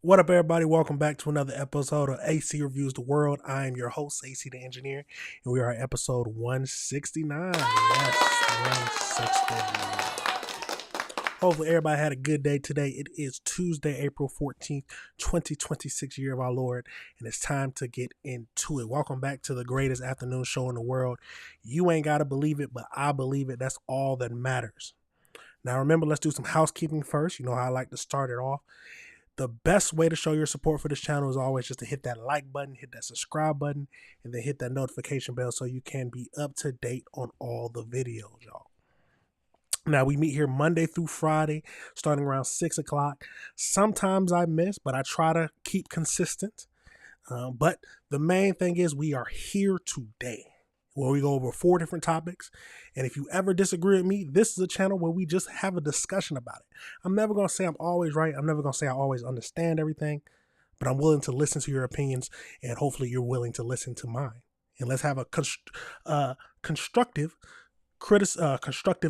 What up, everybody? Welcome back to another episode of AC Reviews the World. I am your host, AC the Engineer, and we are at episode 169. Yes, 169. Hopefully, everybody had a good day today. It is Tuesday, April 14th, 2026, year of our Lord, and it's time to get into it. Welcome back to the greatest afternoon show in the world. You ain't got to believe it, but I believe it. That's all that matters. Now, remember, let's do some housekeeping first. You know how I like to start it off. The best way to show your support for this channel is always just to hit that like button, hit that subscribe button, and then hit that notification bell so you can be up to date on all the videos, y'all. Now, we meet here Monday through Friday, starting around 6 o'clock. Sometimes I miss, but I try to keep consistent. But the main thing is we are here today, where we go over 4 different topics. And if you ever disagree with me, this is a channel where we just have a discussion about it. I'm never going to say I'm always right. I'm never going to say I always understand everything, but I'm willing to listen to your opinions, and hopefully you're willing to listen to mine. And let's have a constructive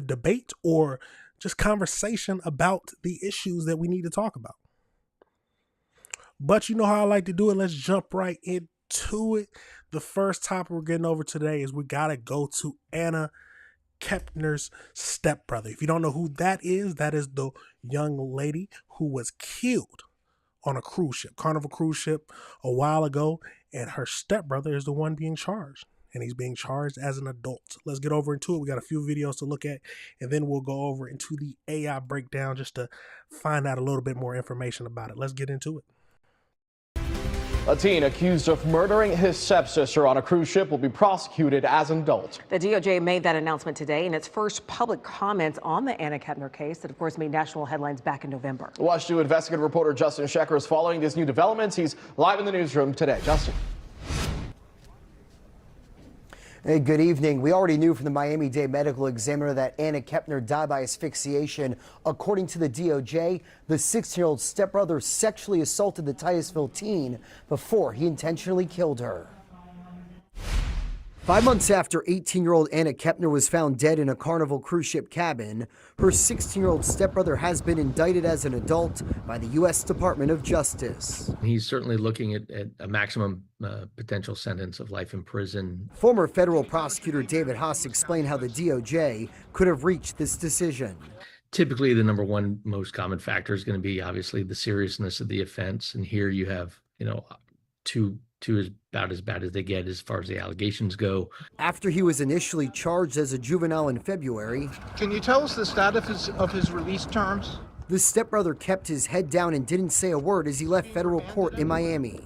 debate or just conversation about the issues that we need to talk about. But you know how I like to do it. Let's jump right into it. The first topic we're getting over today is we got to go to Anna Kepner's stepbrother. If you don't know who that is the young lady who was killed on a cruise ship, Carnival cruise ship, a while ago, and her stepbrother is the one being charged, and he's being charged as an adult. Let's get over into it. We got a few videos to look at, and then we'll go over into the AI breakdown just to find out a little bit more information about it. Let's get into it. A teen accused of murdering his stepsister on a cruise ship will be prosecuted as an adult. The DOJ made that announcement today in its first public comments on the Anna Kepner case that, of course, made national headlines back in November. Watch 2 investigative reporter Justin Shecker is following these new developments. He's live in the newsroom today. Justin. Hey, good evening. We already knew from the Miami-Dade medical examiner that Anna Kepner died by asphyxiation. According to the DOJ, the 16-year-old stepbrother sexually assaulted the Titusville teen before he intentionally killed her. 5 months after 18-year-old Anna Kepner was found dead in a Carnival cruise ship cabin, her 16-year-old stepbrother has been indicted as an adult by the U.S. Department of Justice. He's certainly looking at a maximum potential sentence of life in prison. Former federal prosecutor David Haas explained how the DOJ could have reached this decision. Typically, the number one most common factor is going to be obviously the seriousness of the offense. And here you have, two is about as bad as they get as far as the allegations go. After he was initially charged as a juvenile in February, can you tell us the status of his release terms? The stepbrother kept his head down and didn't say a word as he left federal court in Miami.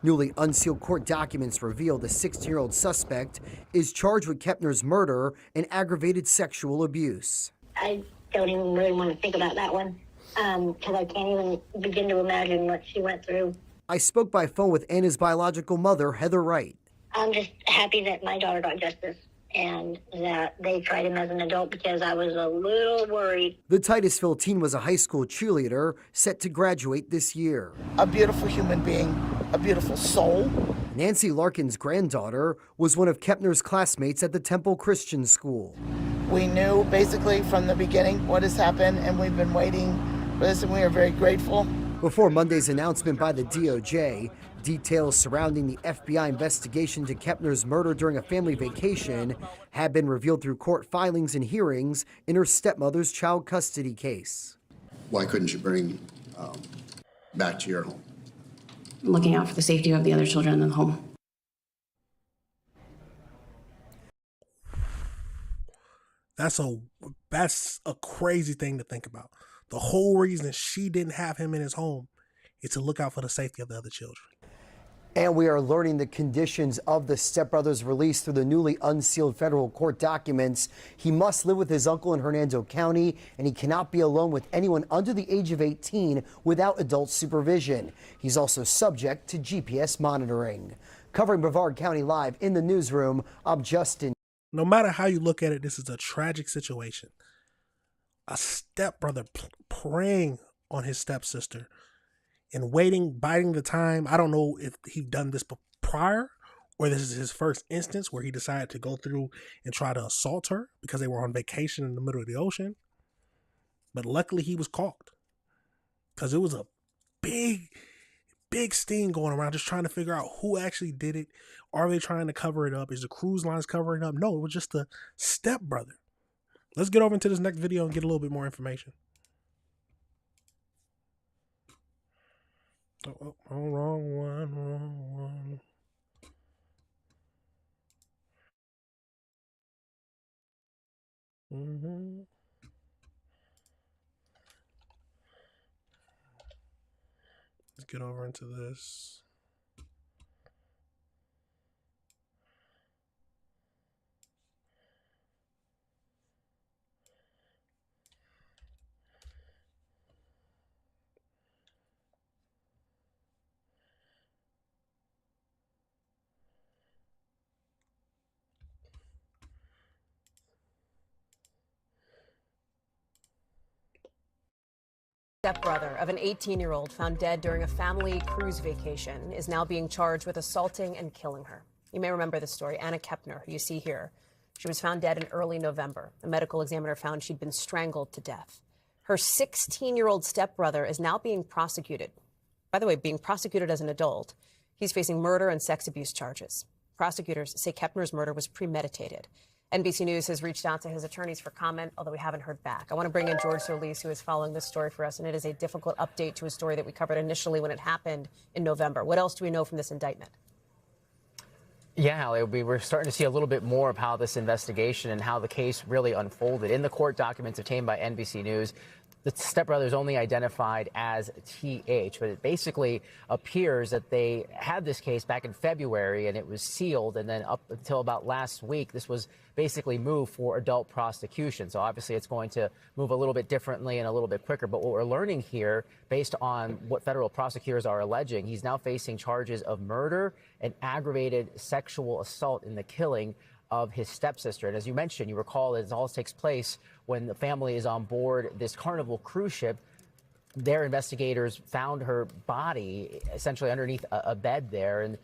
Newly unsealed court documents reveal the 16-year-old suspect is charged with Kepner's murder and aggravated sexual abuse. I don't even really want to think about that one because I can't even begin to imagine what she went through. I spoke by phone with Anna's biological mother, Heather Wright. I'm just happy that my daughter got justice and that they tried him as an adult because I was a little worried. The Titusville teen was a high school cheerleader set to graduate this year. A beautiful human being, a beautiful soul. Nancy Larkin's granddaughter was one of Kepner's classmates at the Temple Christian School. We knew basically from the beginning what has happened, and we've been waiting for this, and we are very grateful. Before Monday's announcement by the DOJ, details surrounding the FBI investigation to Kepner's murder during a family vacation had been revealed through court filings and hearings in her stepmother's child custody case. Why couldn't you bring back to your home? Looking out for the safety of the other children in the home. That's a crazy thing to think about. The whole reason she didn't have him in his home is to look out for the safety of the other children. And we are learning the conditions of the stepbrother's release through the newly unsealed federal court documents. He must live with his uncle in Hernando County, and he cannot be alone with anyone under the age of 18 without adult supervision. He's also subject to GPS monitoring. Covering Brevard County Live in the newsroom, I'm Justin. No matter how you look at it, this is a tragic situation. A stepbrother preying on his stepsister and biding the time. I don't know if he'd done this prior or this is his first instance where he decided to go through and try to assault her because they were on vacation in the middle of the ocean. But luckily he was caught because it was a big big sting going around just trying to figure out who actually did it. Are they trying to cover it up? Is the cruise lines covering it up? No, it was just the stepbrother. Let's get over into this next video and get a little bit more information. Oh, wrong one. Let's get over into this. Stepbrother of an 18-year-old found dead during a family cruise vacation is now being charged with assaulting and killing her. You may remember this story. Anna Kepner, who you see here, she was found dead in early November. A medical examiner found she'd been strangled to death. Her 16-year-old stepbrother is now being prosecuted. By the way, being prosecuted as an adult. He's facing murder and sex abuse charges. Prosecutors say Kepner's murder was premeditated. NBC News has reached out to his attorneys for comment, although we haven't heard back. I want to bring in George Solis, who is following this story for us, and it is a difficult update to a story that we covered initially when it happened in November. What else do we know from this indictment? Yeah, Hallie, we were starting to see a little bit more of how this investigation and how the case really unfolded. In the court documents obtained by NBC News, the stepbrothers only identified as TH, but it basically appears that they had this case back in February and it was sealed, and then up until about last week, this was basically moved for adult prosecution. So obviously it's going to move a little bit differently and a little bit quicker. But what we're learning here, based on what federal prosecutors are alleging, he's now facing charges of murder and aggravated sexual assault in the killing of his stepsister. And as you mentioned, you recall it all takes place when the family is on board this Carnival cruise ship. Their investigators found her body essentially underneath a bed there. And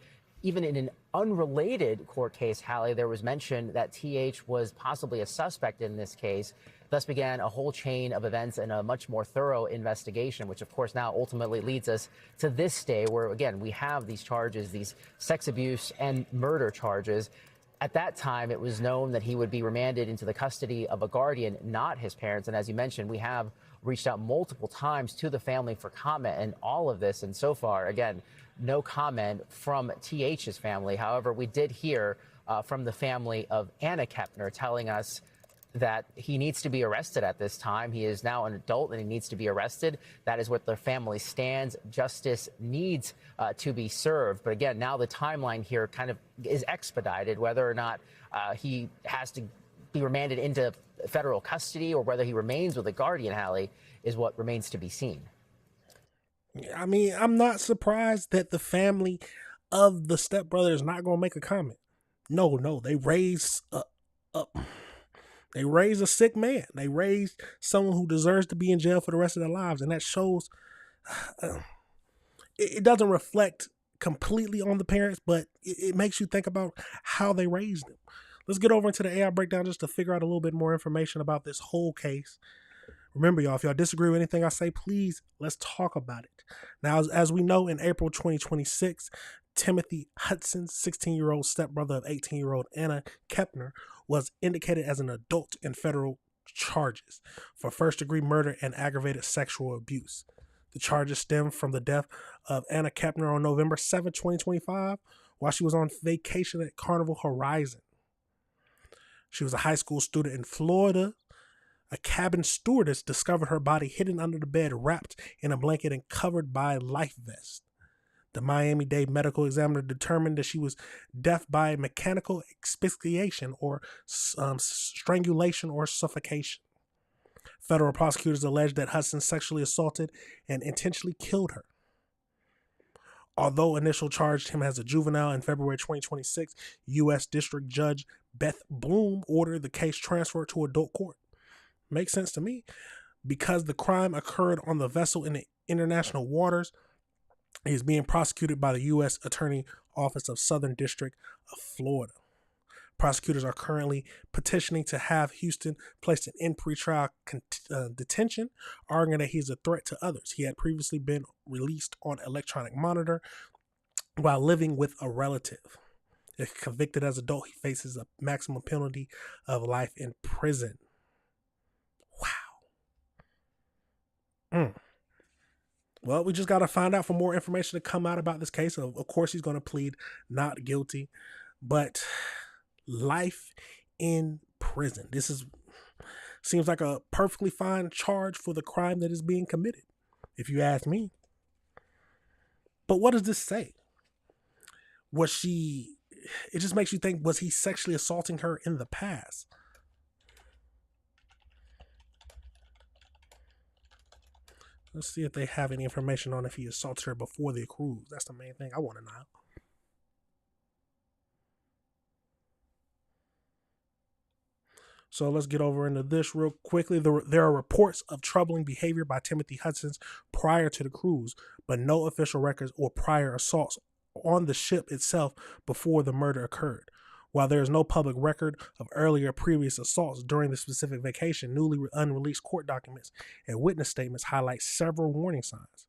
even in an unrelated court case, Hallie, there was mention that TH was possibly a suspect in this case. Thus began a whole chain of events and a much more thorough investigation, which of course now ultimately leads us to this day where, again, we have these charges, these sex abuse and murder charges. At that time, it was known that he would be remanded into the custody of a guardian, not his parents. And as you mentioned, we have reached out multiple times to the family for comment and all of this. And so far, again, no comment from TH's family. However, we did hear from the family of Anna Kepner telling us that he needs to be arrested at this time. He is now an adult and he needs to be arrested. That is what their family stands. Justice needs to be served. But again, now the timeline here kind of is expedited. Whether or not he has to be remanded into federal custody or whether he remains with a guardian, Hallie, is what remains to be seen. I mean, I'm not surprised that the family of the stepbrother is not going to make a comment. No, they raised a sick man. They raised someone who deserves to be in jail for the rest of their lives. And that shows, it doesn't reflect completely on the parents, but it makes you think about how they raised them. Let's get over into the AI breakdown just to figure out a little bit more information about this whole case. Remember, y'all, if y'all disagree with anything I say, please, let's talk about it. Now, as we know, in April 2026, Timothy Hudson's 16-year-old stepbrother of 18-year-old Anna Kepner was indicated as an adult in federal charges for first-degree murder and aggravated sexual abuse. The charges stem from the death of Anna Kepner on November 7, 2025, while she was on vacation at Carnival Horizon. She was a high school student in Florida. A cabin stewardess discovered her body hidden under the bed, wrapped in a blanket and covered by a life vest. The Miami-Dade medical examiner determined that she was death by mechanical asphyxiation or strangulation or suffocation. Federal prosecutors alleged that Hudson sexually assaulted and intentionally killed her. Although initial charged him as a juvenile in February 2026, U.S. District Judge Beth Bloom ordered the case transferred to adult court. Makes sense to me, because the crime occurred on the vessel in the international waters. He is being prosecuted by the U.S. Attorney Office of Southern District of Florida. Prosecutors are currently petitioning to have Houston placed in pretrial detention, arguing that he's a threat to others. He had previously been released on electronic monitor while living with a relative. If convicted as an adult, he faces a maximum penalty of life in prison. Wow. Well, we just got to find out for more information to come out about this case. Of course, he's going to plead not guilty, but life in prison. Seems like a perfectly fine charge for the crime that is being committed, if you ask me. But what does this say? It just makes you think, was he sexually assaulting her in the past? Let's see if they have any information on if he assaulted her before the cruise. That's the main thing I want to know. So let's get over into this real quickly. There are reports of troubling behavior by Timothy Hudson prior to the cruise, but no official records or prior assaults on the ship itself before the murder occurred. While there is no public record of previous assaults during the specific vacation, newly unreleased court documents and witness statements highlight several warning signs.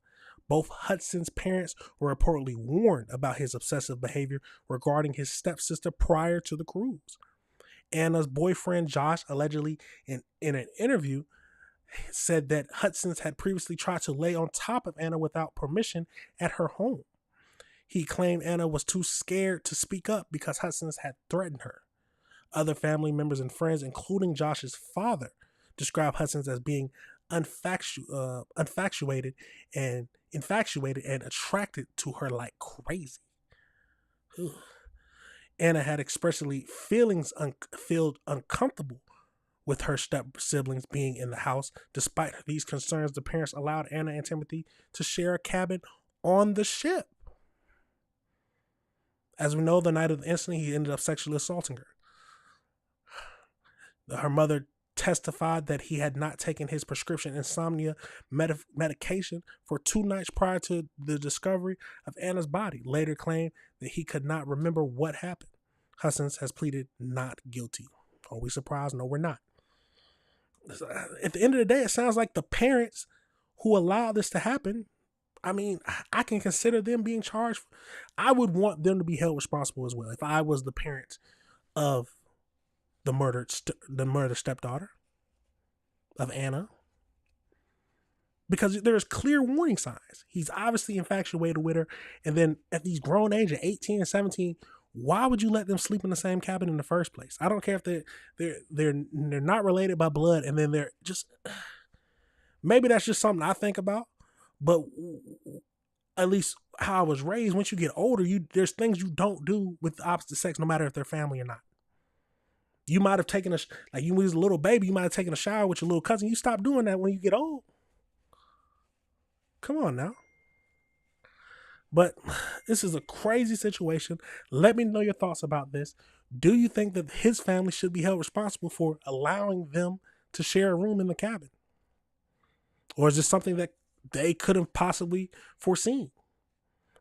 Both Hudson's parents were reportedly warned about his obsessive behavior regarding his stepsister prior to the cruise. Anna's boyfriend, Josh, allegedly in an interview said that Hudson's had previously tried to lay on top of Anna without permission at her home. He claimed Anna was too scared to speak up because Hudson's had threatened her. Other family members and friends, including Josh's father, described Hudson's as being infatuated and attracted to her like crazy. Ugh. Anna had expressly felt uncomfortable with her step siblings being in the house. Despite these concerns, the parents allowed Anna and Timothy to share a cabin on the ship. As we know, the night of the incident, he ended up sexually assaulting her. Her mother testified that he had not taken his prescription insomnia medication for 2 nights prior to the discovery of Anna's body. Later claimed that he could not remember what happened. Hudson has pleaded not guilty. Are we surprised? No, we're not. At the end of the day, it sounds like the parents who allowed this to happen, I mean, I can consider them being charged. I would want them to be held responsible as well if I was the parent of the murdered stepdaughter of Anna, because there's clear warning signs. He's obviously infatuated with her, and then at these grown age of 18 and 17, why would you let them sleep in the same cabin in the first place? I don't care if they're not related by blood, and then they're just, maybe that's just something I think about. But at least how I was raised, once you get older, there's things you don't do with the opposite sex, no matter if they're family or not. You might have taken like you was a little baby, you might have taken a shower with your little cousin. You stop doing that when you get old. Come on now. But this is a crazy situation. Let me know your thoughts about this. Do you think that his family should be held responsible for allowing them to share a room in the cabin? Or is this something that they could have possibly foreseen?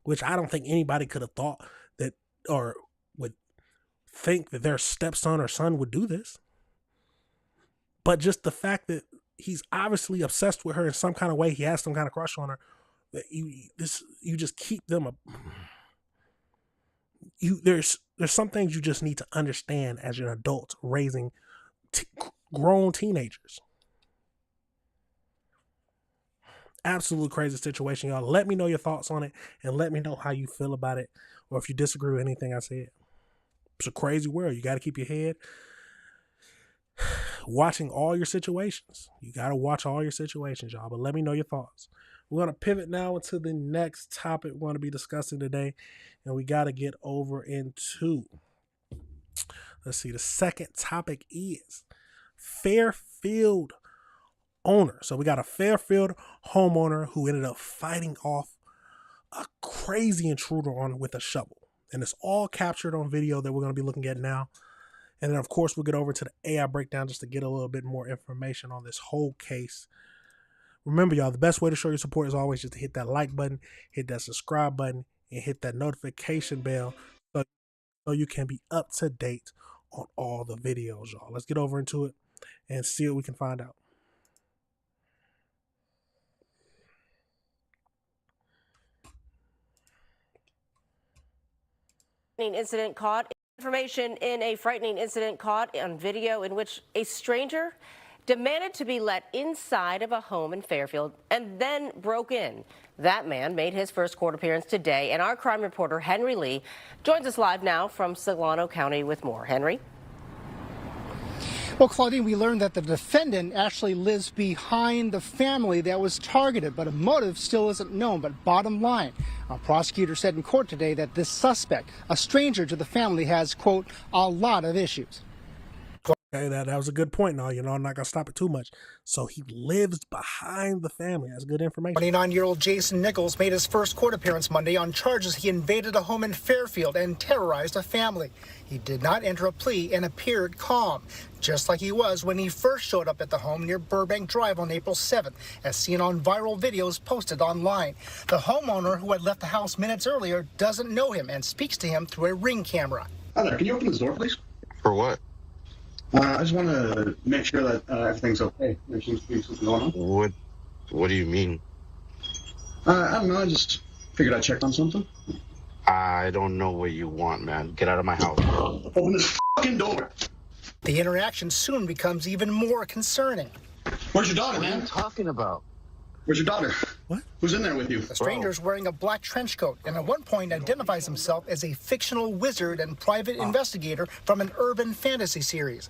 Which I don't think anybody could have thought that, or would think that their stepson or son would do this. But just the fact that he's obviously obsessed with her in some kind of way, he has some kind of crush on her, that you just keep them there's some things you just need to understand as an adult raising grown teenagers. Absolute crazy situation, y'all. Let me know your thoughts on it, and let me know how you feel about it, or if you disagree with anything I said. It's a crazy world. You got to keep your head watching all your situations. You got to watch all your situations, y'all. But let me know your thoughts. We're going to pivot now into the next topic we're going to be discussing today, and we got to get over into, let's see, the second topic is Fairfield owner. So we got a Fairfield homeowner who ended up fighting off a crazy intruder with a shovel. And it's all captured on video that we're going to be looking at now. And then, of course, we'll get over to the AI breakdown just to get a little bit more information on this whole case. Remember, y'all, the best way to show your support is always just to hit that like button, hit that subscribe button, and hit that notification bell so you can be up to date on all the videos, y'all. Let's get over into it and see what we can find out. Incident caught. Information in a frightening incident caught on video in which a stranger demanded to be let inside of a home in Fairfield and then broke in. That man made his first court appearance today, and our crime reporter Henry Lee joins us live now from Solano County with more. Henry? Well, Claudine, we learned that the defendant actually lives behind the family that was targeted, but a motive still isn't known. But bottom line, a prosecutor said in court today that this suspect, a stranger to the family, has, quote, a lot of issues. Okay, that was a good point. Now, I'm not going to stop it too much. So he lives behind the family. That's good information. 29-year-old Jason Nichols made his first court appearance Monday on charges he invaded a home in Fairfield and terrorized a family. He did not enter a plea and appeared calm, just like he was when he first showed up at the home near Burbank Drive on April 7th, as seen on viral videos posted online. The homeowner, who had left the house minutes earlier, doesn't know him and speaks to him through a Ring camera. Hi there, can you open this door, please? For what? I just want to make sure that everything's okay. There seems to be something going on. What do you mean? I don't know, I just figured I'd check on something. I don't know what you want, man. Get out of my house. Open this fucking door. The interaction soon becomes even more concerning. Where's your daughter, man? What are you talking about? Where's your daughter? What? Who's in there with you? The stranger's wearing a black trench coat and at one point identifies himself as a fictional wizard and private investigator from an urban fantasy series.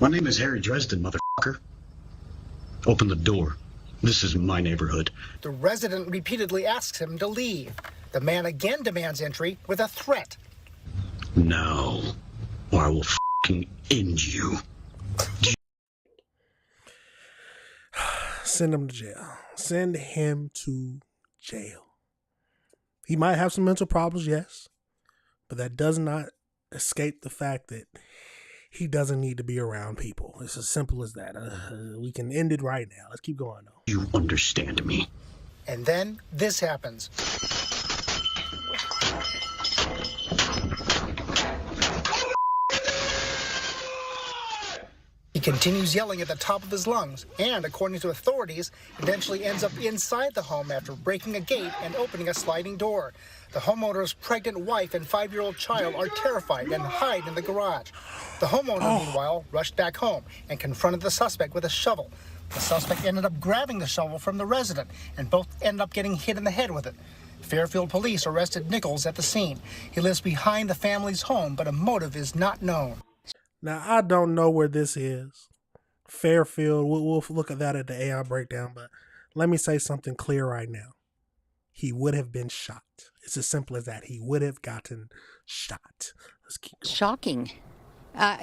My name is Harry Dresden, motherfucker. Open the door. This is my neighborhood. The resident repeatedly asks him to leave. The man again demands entry with a threat. No, or I will fucking end you. Send him to jail. Send him to jail. He might have some mental problems, yes, but that does not escape the fact that he doesn't need to be around people. It's as simple as that. We can end it right now. Let's keep going, though. You understand me. And then this happens. He continues yelling at the top of his lungs and, according to authorities, eventually ends up inside the home after breaking a gate and opening a sliding door. The homeowner's pregnant wife and 5-year-old child are terrified and hide in the garage. The homeowner, meanwhile, rushed back home and confronted the suspect with a shovel. The suspect ended up grabbing the shovel from the resident, and both ended up getting hit in the head with it. Fairfield police arrested Nichols at the scene. He lives behind the family's home, but a motive is not known. Now, I don't know where this is. Fairfield, we'll look at that at the AI breakdown, but let me say something clear right now. He would have been shot. It's as simple as that. He would have gotten shot. Let's keep going. Shocking.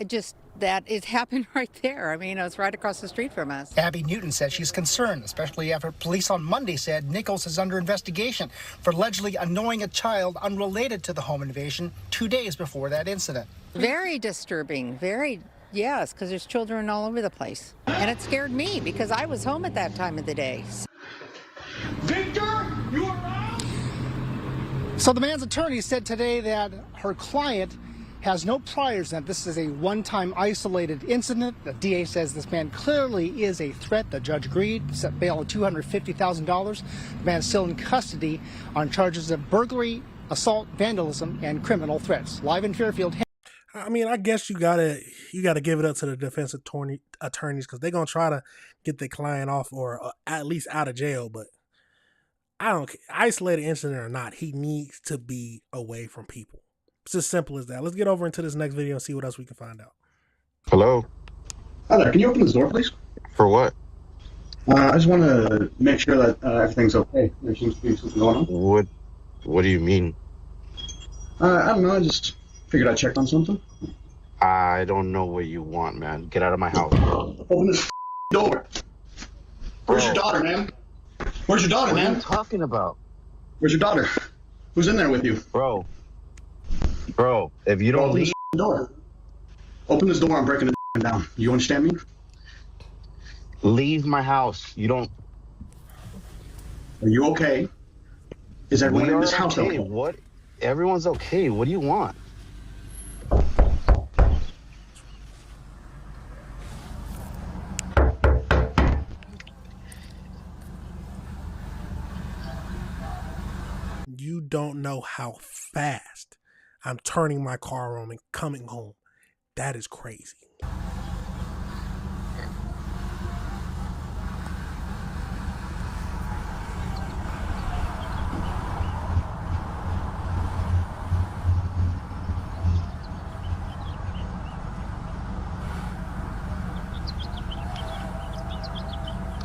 Just that it happened right there. I mean, it was right across the street from us. Abby Newton says she's concerned, especially after police on Monday said Nichols is under investigation for allegedly annoying a child unrelated to the home invasion 2 days before that incident. Very disturbing. Yes, because there's children all over the place. And it scared me because I was home at that time of the day. Victor, you are out! So the man's attorney said today that her client has no priors and that this is a one-time isolated incident. The DA says this man clearly is a threat. The judge agreed, set bail of $250,000. The man is still in custody on charges of burglary, assault, vandalism, and criminal threats. Live in Fairfield. I mean, I guess you gotta give it up to the defense attorneys because they're gonna try to get the client off or at least out of jail. But I don't care, isolated incident or not, he needs to be away from people. It's as simple as that. Let's get over into this next video and see what else we can find out. Hello? Hi there, can you open this door, please? For what? I just want to make sure that everything's okay. There seems to be something going on. What do you mean? I don't know, I just figured I'd check on something. I don't know what you want, man. Get out of my house. Open this door. Where's your daughter, man? Where's your daughter, man? What are you talking about? Where's your daughter? Who's in there with you? Bro, if you don't leave... Open this door, I'm breaking it down. You understand me? Leave my house. You don't... Are you okay? Is everyone in this house okay? What? Everyone's okay. What do you want? don't know how fast I'm turning my car on and coming home. That is crazy.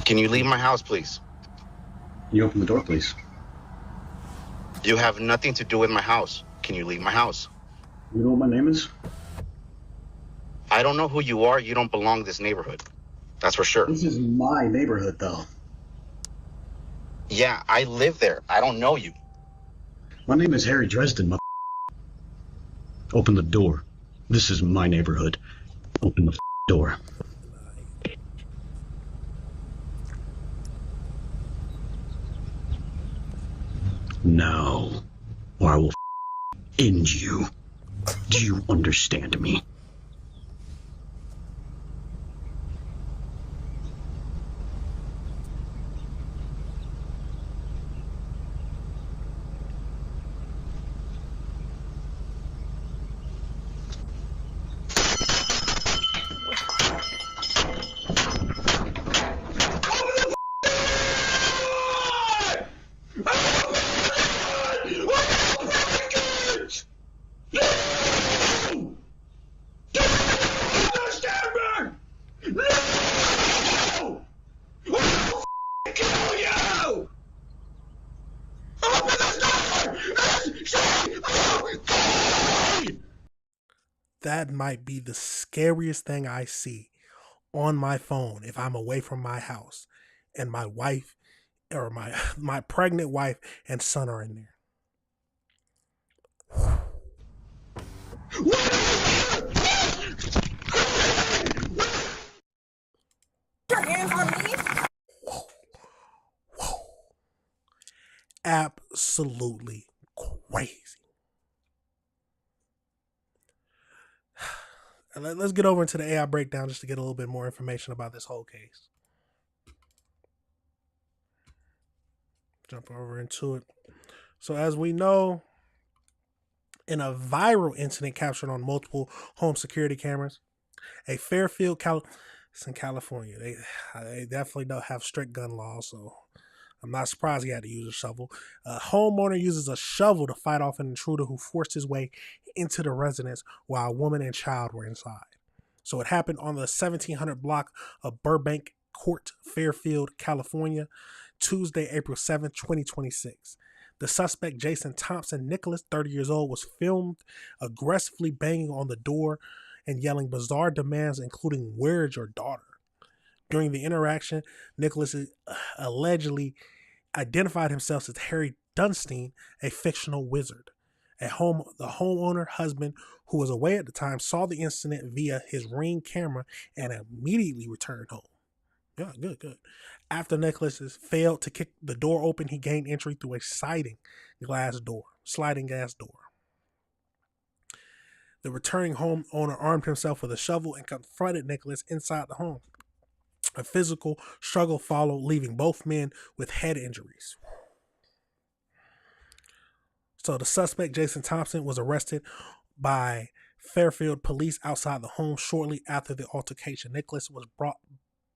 Can you leave my house, please? You open the door, please. You have nothing to do with my house. Can you leave my house? You know what my name is? I don't know who you are. You don't belong in this neighborhood. That's for sure. This is my neighborhood, though. Yeah, I live there. I don't know you. My name is Harry Dresden, Open the door. This is my neighborhood. Open the door. No, or I will end you. Do you understand me? That might be the scariest thing I see on my phone if I'm away from my house and my wife or my pregnant wife and son are in there. Your hands on me? Absolutely crazy. Let's get over into the AI breakdown just to get a little bit more information about this whole case. Jump over into it. So as we know, in a viral incident captured on multiple home security cameras, a Fairfield, it's in California. They definitely don't have strict gun laws, so I'm not surprised he had to use a shovel. A homeowner uses a shovel to fight off an intruder who forced his way into the residence while a woman and child were inside. So it happened on the 1700 block of Burbank Court, Fairfield, California, Tuesday, April 7th, 2026. The suspect, Jason Thompson Nicholas, 30 years old, was filmed aggressively banging on the door and yelling bizarre demands, including, "Where's your daughter?" During the interaction, Nicholas allegedly identified himself as Harry Dunstein, a fictional wizard. The homeowner husband, who was away at the time, saw the incident via his Ring camera and immediately returned home. Yeah, good. After Nicholas failed to kick the door open, he gained entry through a sliding glass door. The returning homeowner armed himself with a shovel and confronted Nicholas inside the home. A physical struggle followed, leaving both men with head injuries. So the suspect, Jason Thompson, was arrested by Fairfield police outside the home shortly after the altercation. Nicholas was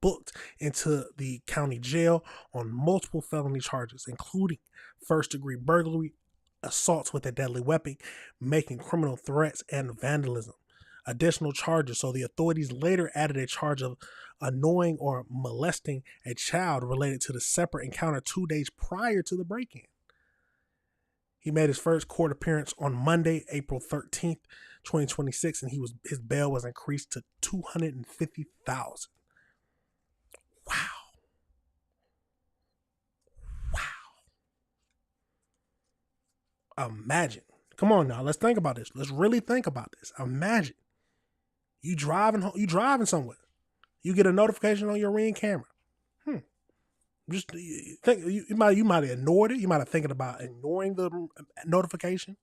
booked into the county jail on multiple felony charges, including first-degree burglary, assaults with a deadly weapon, making criminal threats, and vandalism. Additional charges. So the authorities later added a charge of annoying or molesting a child related to the separate encounter 2 days prior to the break-in. He made his first court appearance on Monday, April 13th, 2026, and his bail was increased to $250,000. Wow. Imagine. Come on now, let's think about this. Let's really think about this. Imagine you driving somewhere. You get a notification on your Ring camera. Just think you might have ignored it. You might have thinking about ignoring the notification,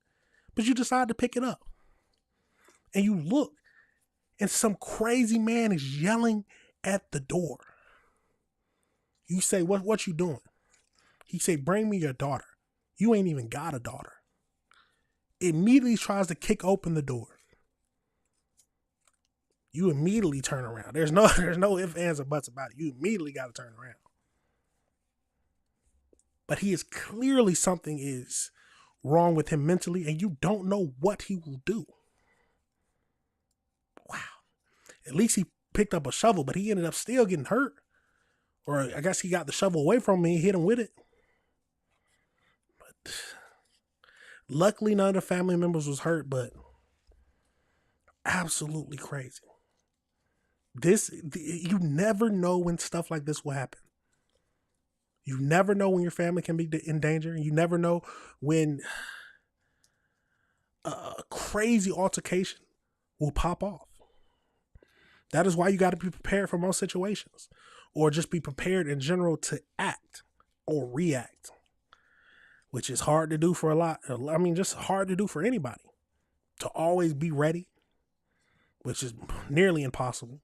but you decide to pick it up. And you look, and some crazy man is yelling at the door. You say, what you doing? He say, "Bring me your daughter." You ain't even got a daughter. immediately tries to kick open the door. You immediately turn around. There's no ifs, ands, or buts about it. You immediately got to turn around. But he is clearly something is wrong with him mentally, and you don't know what he will do. Wow. At least he picked up a shovel, but he ended up still getting hurt. Or I guess he got the shovel away from me and hit him with it. But luckily, none of the family members was hurt, but absolutely crazy. You never know when stuff like this will happen. You never know when your family can be in danger. You never know when a crazy altercation will pop off. That is why you got to be prepared for most situations, or just be prepared in general to act or react, which is hard to do for a lot. I mean, just hard to do for anybody, to always be ready, which is nearly impossible.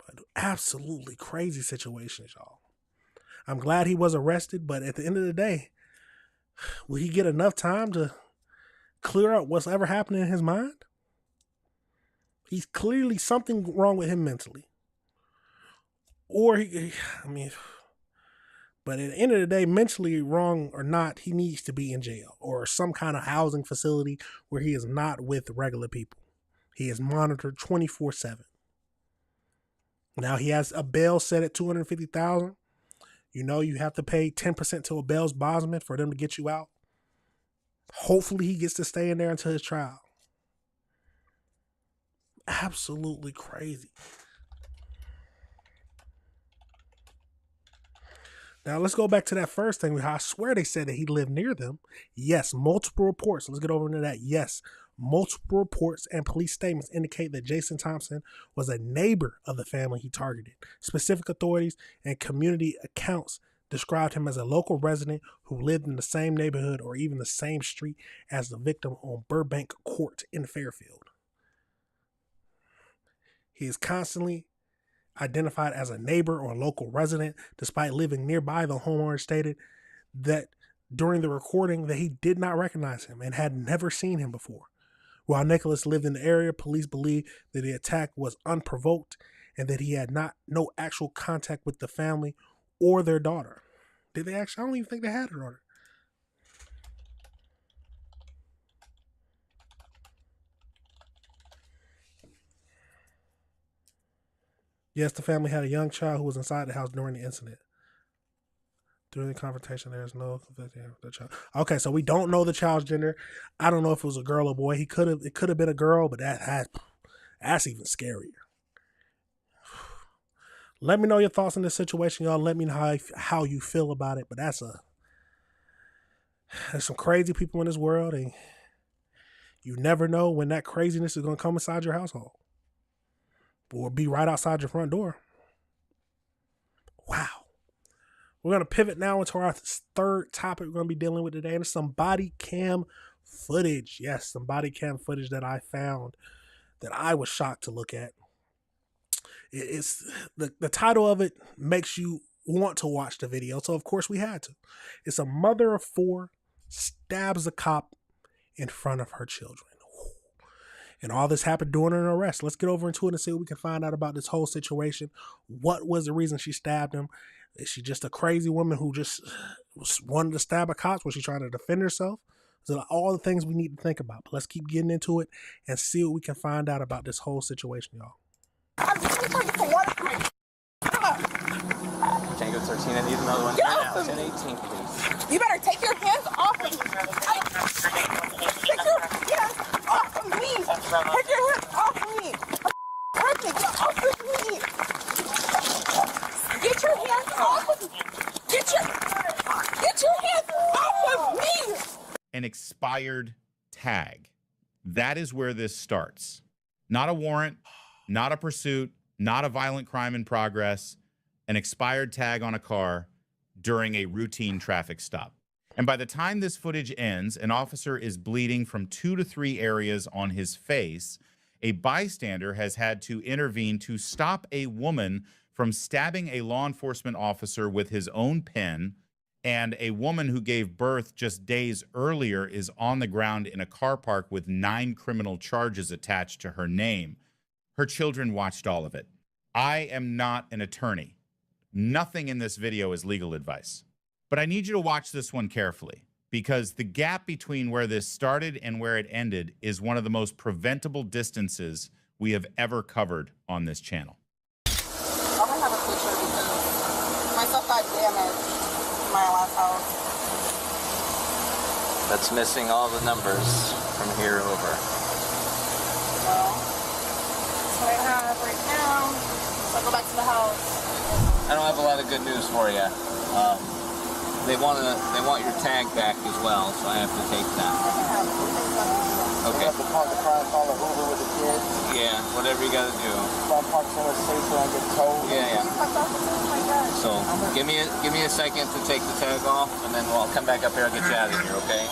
But absolutely crazy situations, y'all. I'm glad he was arrested, but at the end of the day, will he get enough time to clear up what's ever happened in his mind? He's clearly something wrong with him mentally. But at the end of the day, mentally wrong or not, he needs to be in jail or some kind of housing facility where he is not with regular people. He is monitored 24/7. Now he has a bail set at $250,000. You know you have to pay 10% to a bail's bondsman for them to get you out. Hopefully he gets to stay in there until his trial. Absolutely crazy. Now let's go back to that first thing. I swear they said that he lived near them. Yes, multiple reports. Let's get over into that. Yes, multiple reports and police statements indicate that Jason Thompson was a neighbor of the family he targeted. Specific authorities and community accounts described him as a local resident who lived in the same neighborhood or even the same street as the victim on Burbank Court in Fairfield. He is constantly identified as a neighbor or local resident. Despite living nearby, the homeowner stated that during the recording that he did not recognize him and had never seen him before. While Nicholas lived in the area, police believe that the attack was unprovoked and that he had no actual contact with the family or their daughter. Did they actually? I don't even think they had a daughter. Yes, the family had a young child who was inside the house during the incident. During the confrontation, there is no the child. Okay, so we don't know the child's gender. I don't know if it was a girl or boy. It could have been a girl, but that's even scarier. Let me know your thoughts on this situation, y'all. Let me know how you feel about it. But there's some crazy people in this world, and you never know when that craziness is going to come inside your household or be right outside your front door. Wow. We're going to pivot now into our third topic we're going to be dealing with today, and it's some body cam footage. Yes, some body cam footage that I found that I was shocked to look at. It's the title of it makes you want to watch the video, so of course we had to. It's a mother of 4 stabs a cop in front of her children. And all this happened during an arrest. Let's get over into it and see what we can find out about this whole situation. What was the reason she stabbed him? Is she just a crazy woman who just wanted to stab a cop? Was she trying to defend herself? So all the things we need to think about. But let's keep getting into it and see what we can find out about this whole situation, y'all. I'm just looking for one. Django 13, I need another one right now. 1018, please. You better take your hands off of me. Take your hands off of me. Take your hands off of me. Get off of me. Get your hands off of me. Get your hands off of me. An expired tag. That is where this starts. Not a warrant, not a pursuit, not a violent crime in progress, an expired tag on a car during a routine traffic stop. And by the time this footage ends, an officer is bleeding from 2 to 3 areas on his face. A bystander has had to intervene to stop a woman from stabbing a law enforcement officer with his own pen And a woman who gave birth just days earlier is on the ground in a car park with 9 criminal charges attached to her name. Her children watched all of it. I am not an attorney. Nothing in this video is legal advice. But I need you to watch this one carefully, because the gap between where this started and where it ended is one of the most preventable distances we have ever covered on this channel. I'm gonna have a picture because my stuff got damaged in my last house. That's missing all the numbers from here over. Well, that's what I have right now. So I'll go back to the house. I don't have a lot of good news for you. They want your tag back as well, so I have to take that. Okay. You have to call the car and call the Uber with the kids. Yeah, whatever you gotta do. So I park somewhere safe so I get towed. Yeah. So give me a second to take the tag off, and then I'll come back up here. I'll get you out of here. Okay.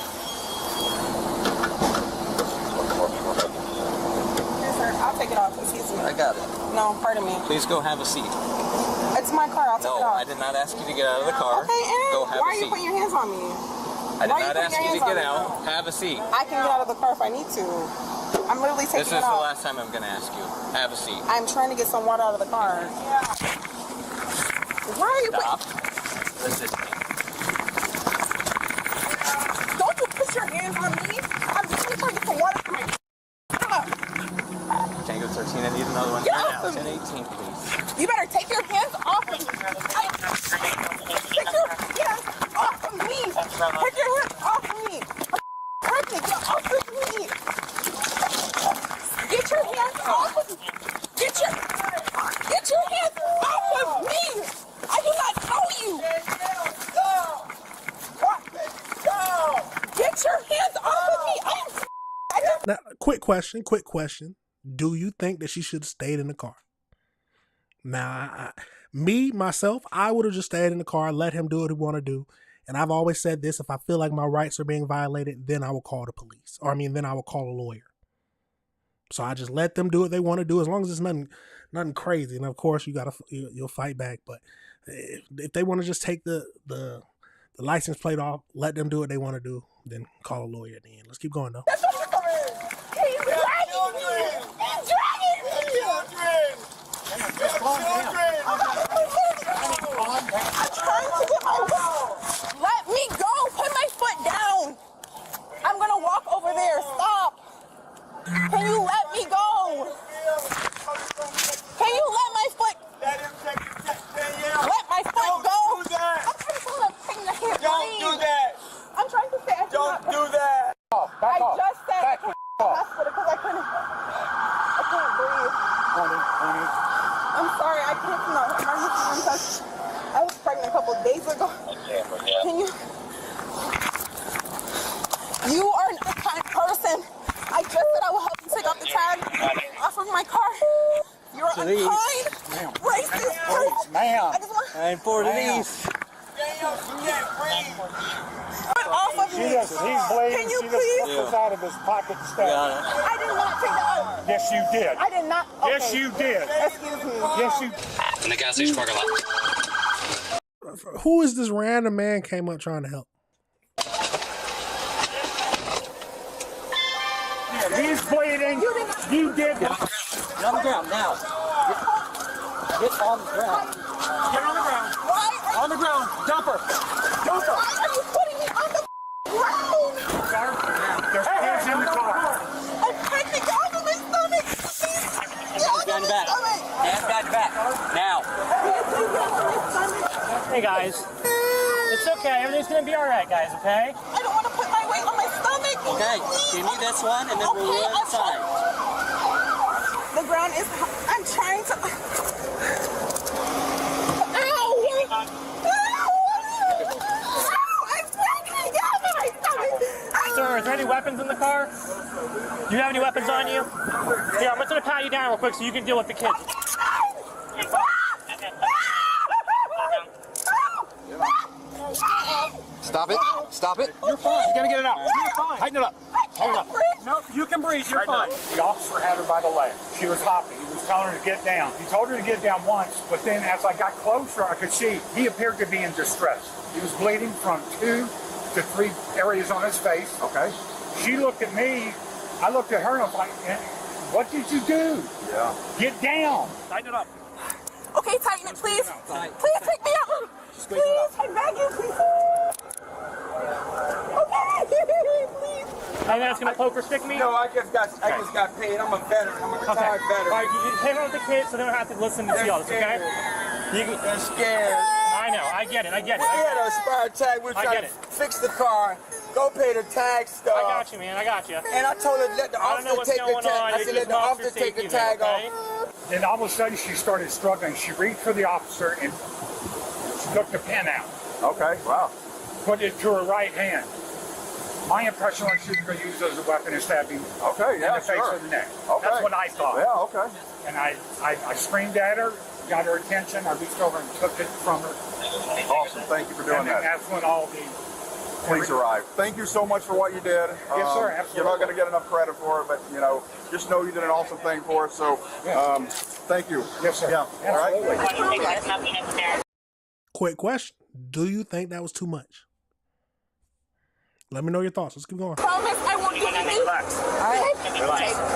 Yes, sir. I'll take it off. Excuse me. I got it. No, pardon me. Please go have a seat. It's my car. I'll take it No, off. I did not ask you to get out of the car. Okay, and go have why a are you seat. putting your hands on me? I did not ask you to get out. Have a seat. I can get out of the car if I need to. I'm literally taking This it is off. the last time I'm going to ask you. Have a seat. I'm trying to get some water out of the car. Why are you Stop. Resist me. Don't you put your hands on me. I'm just trying to get some water from my Tango 13, I need another one. Get Right off now. of me. 1018, please. You better take your hands off of me. Take your hands off of me. Take your hands off of me. Pregnant, get off of me. Get your hands off of me. Get your hands off of me. I do not know you. Get your hands off of me. Now, quick question. Do you think that she should have stayed in the car? Now, myself, I would have just stayed in the car, let him do what he want to do. And I've always said this, if I feel like my rights are being violated, then I will call the police. Then I will call a lawyer. So I just let them do what they want to do, as long as it's nothing crazy. And of course, you'll fight back. But if they want to just take the license plate off, let them do what they want to do, then call a lawyer at the end. Let's keep going, though. He's dragging me. I'm trying to get my way. Let me go. Put my foot down. I'm going to walk over there. Stop. Can you let me go? Can you let my foot? Let my foot go. Don't do that. I'm trying to say I Don't do that. I just said I can't go to the hospital because I can't breathe. I'm sorry, I can't. No, I was pregnant a couple of days ago. Can you? You are not a kind person. I just said I will help you take off the tag off of my car. You're unkind, racist person. Ma'am. I just want. And for these. Get off of me. He's bleeding. Can you please? This out of his pocket stuff. I did not take that out. Yes, you did. I did not. Okay. Yes, you did. Excuse me. Yes, you. In the gas station parking lot. Who is this random man came up trying to help? He's bleeding. You did. Get on the ground now. Get on the ground. Get on the ground. Why? On the ground. Dump her. Dump her. Why are you putting me on the ground? There's kids in the car. I'm pregnant. Get off of my stomach. Please. Get off of my stomach. Hands behind your back. Now. Hey guys. It's okay. Everything's gonna be all right, guys. Okay. I don't want to put my weight on my stomach. Okay. Give me this one, and then we'll run inside. The ground is. I'm trying to. Sir, is there any weapons in the car? Do you have any weapons on you? Here, I'm just gonna pat you down real quick so you can deal with the kids. Stop it. Stop it. You're fine. You gotta get it out. You're fine. Tighten it up. Tighten it up. Nope, you can breathe. You're fine. The officer had her by the leg. She was hopping. He was telling her to get down. He told her to get down once, but then as I got closer, I could see he appeared to be in distress. He was bleeding from 2 to 3 areas on his face. Okay. She looked at me. I looked at her and I was like, what did you do? Yeah. Get down. Tighten it up. Okay, tighten it, please. Please pick me up. Please, I beg you, please. Okay, please. Are you asking to poke or stick me? No, I just got paid. I'm a veteran. I'm a retired veteran. All right, you hang on with the kids so they don't have to listen to see all this, okay? They're scared. I know, I get it. We had an expired tag. We're trying to fix the car. Go pay the tag stuff. I got you, man. I got you. And I told her let the officer take the tag. I said let the officer take the tag off. Then all of a sudden she started struggling. She reached for the officer and she took the pen out. Okay, wow. Put it to her right hand. My impression was she was going to use it as a weapon and stab him in the face or the neck. Okay. That's what I thought. Yeah, okay. And I screamed at her, got her attention. I reached over and took it from her. Awesome. Thank you for doing that. And that's when all the police arrived. Thank you so much for what you did. Yes, sir. Absolutely. You're not going to get enough credit for it, but you know, just know you did an awesome thing for us. So, thank you. Yes, sir. Yeah. All right. Quick question. Do you think that was too much? Let me know your thoughts. Let's keep going. Promise I won't do anything. Relax. All right,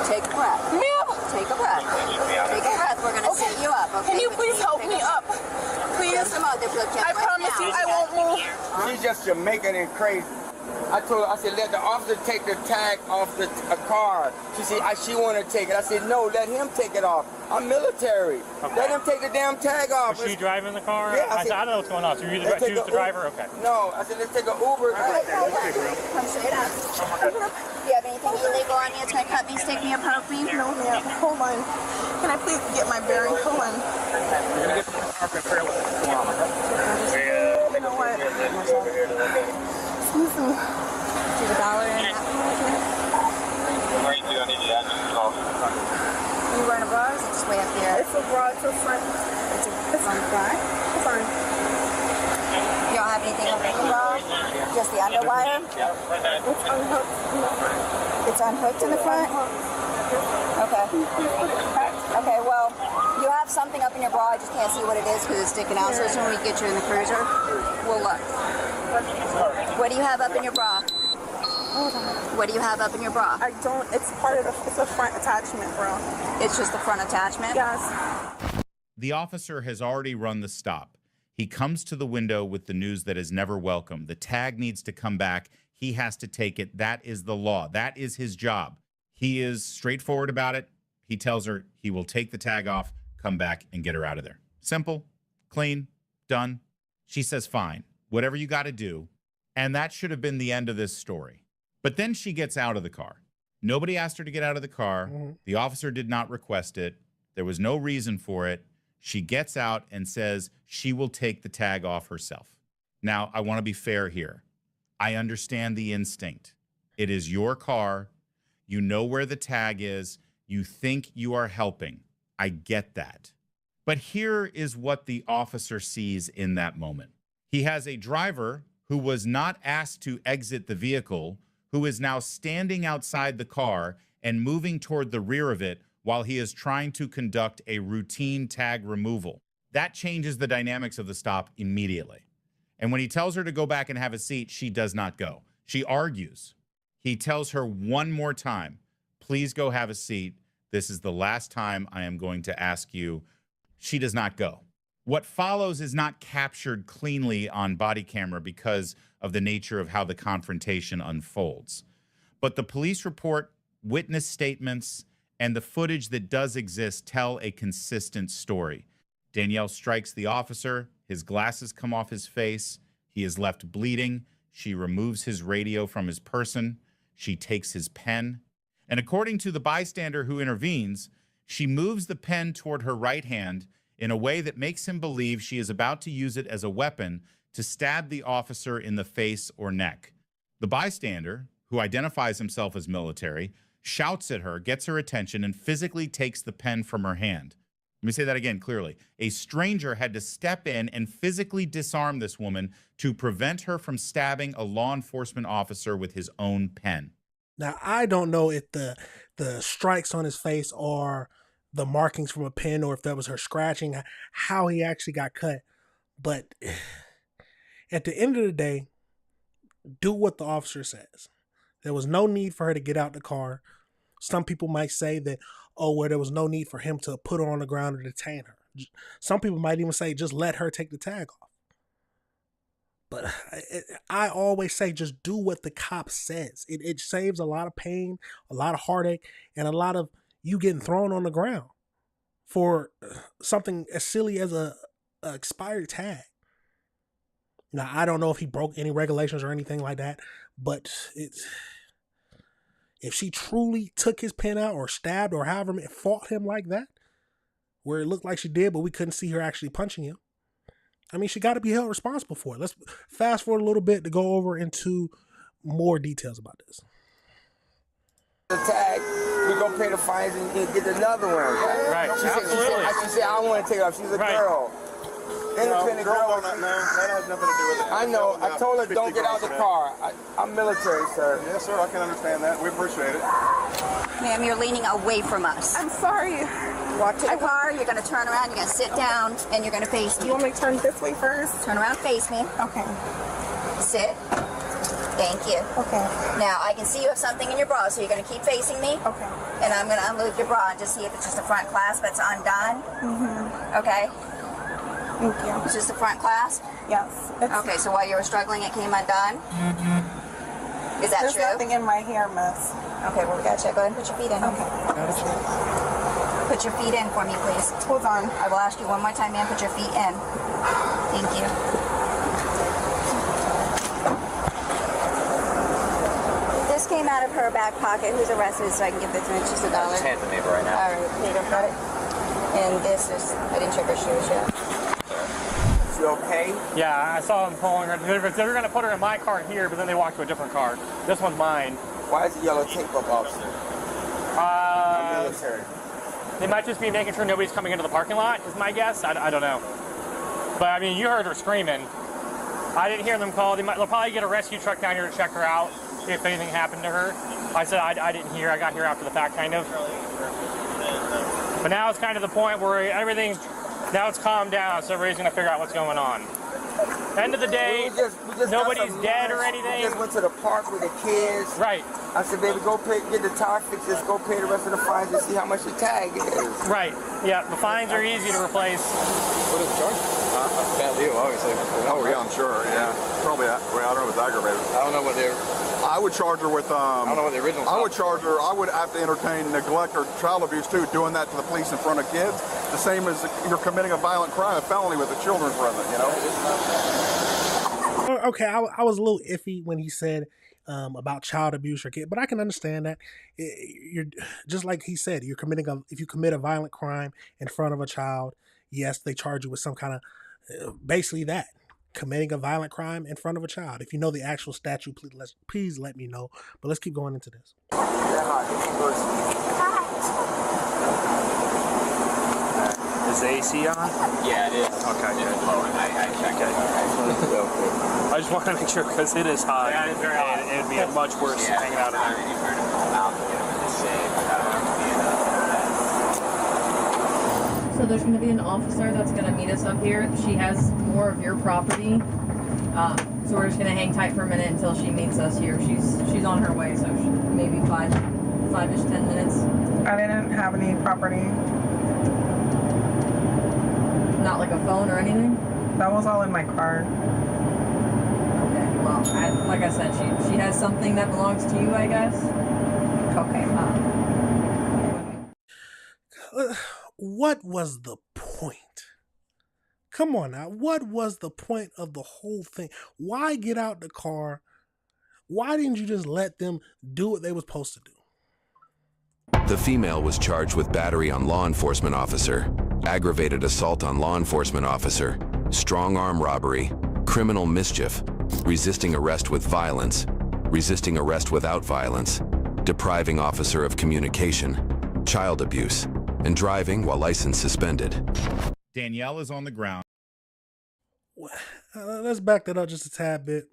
take a breath. Ma'am. Take a breath. Take a breath. We're going to sit you up, okay? Can you please help me up? Please. There's some other blood I promise you I won't move. She's just Jamaican and crazy. I told her, I said, let the officer take the tag off the car. She said, she wanted to take it. I said, no, let him take it off. I'm military. Okay. Let him take the damn tag off. Was she driving the car? Yeah. I don't know what's going on. So you're choose the driver? Okay. No, I said, let's take an Uber. Come straight up. Do you have anything illegal on you? It's going to cut me, stick me, or poke me? No, ma'am. Hold on. Can I please get my bearing? Hold on. You're going to get the trailer. You know what? Excuse me. Do you have $1 in that? Are you wearing a bra or is it just way up here? It's a bra. It's a front. It's on the front? It's on. You don't have anything over the bra? Just the underwire? It's unhooked. It's unhooked in the front? Okay. Okay, well, you have something up in your bra. I just can't see what it is because it's sticking out. So as soon as we get you in the cruiser, we'll look. What do you have up in your bra? Hold on. What do you have up in your bra? I don't. It's part of it's a front attachment, bro. It's just the front attachment? Yes. The officer has already run the stop. He comes to the window with the news that is never welcome. The tag needs to come back. He has to take it. That is the law. That is his job. He is straightforward about it. He tells her he will take the tag off, come back, and get her out of there. Simple, clean, done. She says, fine, whatever you got to do. And that should have been the end of this story. But then she gets out of the car. Nobody asked her to get out of the car. The officer did not request it. There was no reason for it. She gets out and says she will take the tag off herself. Now, I want to be fair here. I understand the instinct. It is your car. You know where the tag is. You think you are helping. I get that. But here is what the officer sees in that moment. He has a driver who was not asked to exit the vehicle, who is now standing outside the car and moving toward the rear of it while he is trying to conduct a routine tag removal. That changes the dynamics of the stop immediately. And when he tells her to go back and have a seat, she does not go. She argues. He tells her one more time, please go have a seat. This is the last time I am going to ask you. She does not go. What follows is not captured cleanly on body camera because of the nature of how the confrontation unfolds. But the police report, witness statements, and the footage that does exist tell a consistent story. Danielle strikes the officer. His glasses come off his face. He is left bleeding. She removes his radio from his person. She takes his pen. And according to the bystander who intervenes, she moves the pen toward her right hand in a way that makes him believe she is about to use it as a weapon to stab the officer in the face or neck. The bystander, who identifies himself as military, shouts at her, gets her attention, and physically takes the pen from her hand. Let me say that again clearly. A stranger had to step in and physically disarm this woman to prevent her from stabbing a law enforcement officer with his own pen. Now, I don't know if the strikes on his face are the markings from a pin or if that was her scratching, how he actually got cut. But at the end of the day, do what the officer says. There was no need for her to get out the car. Some people might say that, oh, well, there was no need for him to put her on the ground or detain her. Some people might even say, just let her take the tag off. But I always say, just do what the cop says. It saves a lot of pain, a lot of heartache, and a lot of you getting thrown on the ground for something as silly as a expired tag. Now, I don't know if he broke any regulations or anything like that, but if she truly took his pen out or stabbed or however it fought him like that, where it looked like she did, but we couldn't see her actually punching him, I mean, she got to be held responsible for it. Let's fast forward a little bit to go over into more details about this. The tag, we're going to pay the fines and get another one. Right, absolutely. She said, I don't want to take it off. She's a girl. Independent girl. That has nothing to do with it. I know. I told her, don't get out the car. I'm military, sir. Yes, sir. I can understand that. We appreciate it. Ma'am, you're leaning away from us. I'm sorry. Walk to the car, you're going to turn around, you're going to sit down, and you're going to face me. You want me to turn this way first? Turn around, face me. Okay. Sit. Thank you. Okay. Now, I can see you have something in your bra, so you're going to keep facing me. Okay. And I'm going to unloop your bra and just see if it's just a front clasp that's undone. Mm-hmm. Okay? Thank you. It's just a front clasp? Yes. Okay, so while you were struggling, it came undone? Mm-hmm. Is that There's true? There's nothing in my hair, miss. Okay, well, we got to check. Go ahead and put your feet in. Okay. Put your feet in for me, please. Hold on. I will ask you one more time, ma'am. Put your feet in. Thank you. This came out of her back pocket. Who's arrested so I can give this to her? It's just $1. Just hand the neighbor right now. All right, here, got it. And this is, I didn't check her shoes yet. Is she okay? Yeah, I saw them pulling her. They were going to put her in my car here, but then they walked to a different car. This one's mine. Why is the yellow tape up, officer? Military. They might just be making sure nobody's coming into the parking lot, is my guess. I don't know. But, I mean, you heard her screaming. I didn't hear them call. They'll probably get a rescue truck down here to check her out if anything happened to her. I said I didn't hear. I got here after the fact, kind of. But now it's kind of the point where now it's calmed down, so everybody's going to figure out what's going on. End of the day, we just nobody's dead or anything. We just went to the park with the kids. Right. I said, baby, go get the tire fixed. Just go pay the rest of the fines and see how much the tag is. Right. Yeah, the fines are easy to replace. What is the charge? Bad deal, obviously. Oh, yeah, I'm sure. Yeah. Probably, well, I don't know if it's aggravated. I don't know what they're... I would charge her with, I don't know what the original... I would charge her, I would have to entertain neglect or child abuse, too, doing that to the police in front of kids. The same as you're committing a violent crime, a felony with the children present, you know? Okay, I was a little iffy when he said about child abuse or kid, but I can understand that. You're just like he said, if you commit a violent crime in front of a child, yes, they charge you with some kind of basically that, committing a violent crime in front of a child. If you know the actual statute, please let me know. But let's keep going into this. Is the AC on? Yeah, it is. Okay. It's low, and I checked it. I just want to make sure because it is hot. Yeah, it's very hot. It would be much worse hanging out of there. You trying to pull them out and get them in the shade. So there's going to be an officer that's going to meet us up here. She has more of your property. So we're just going to hang tight for a minute until she meets us here. She's on her way, so maybe 5-ish, 10 minutes. I didn't have any property. Not like a phone or anything? That was all in my car. Okay, well, like I said, she has something that belongs to you, I guess. Okay. What was the point? Come on now. What was the point of the whole thing? Why get out the car? Why didn't you just let them do what they were supposed to do? The female was charged with battery on law enforcement officer, aggravated assault on law enforcement officer, strong arm robbery, criminal mischief, resisting arrest with violence, resisting arrest without violence, depriving officer of communication, child abuse, and driving while license suspended. Danielle is on the ground. Let's back that up just a tad bit.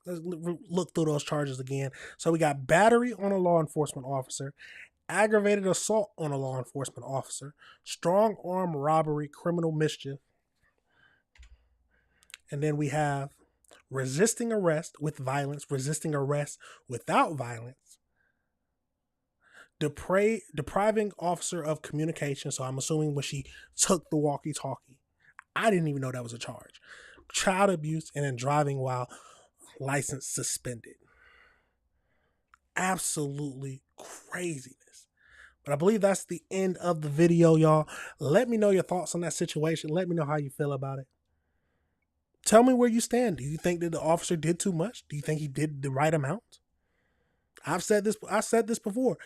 Let's look through those charges again. So we got battery on a law enforcement officer, aggravated assault on a law enforcement officer, strong arm robbery, criminal mischief. And then we have resisting arrest with violence, resisting arrest without violence, depriving officer of communication. So I'm assuming when she took the walkie-talkie. I didn't even know that was a charge. Child abuse, and then driving while license suspended. Absolutely craziness. But I believe that's the end of the video, y'all. Let me know your thoughts on that situation. Let me know how you feel about it. Tell me where you stand. Do you think that the officer did too much? Do you think he did the right amount? I said this before.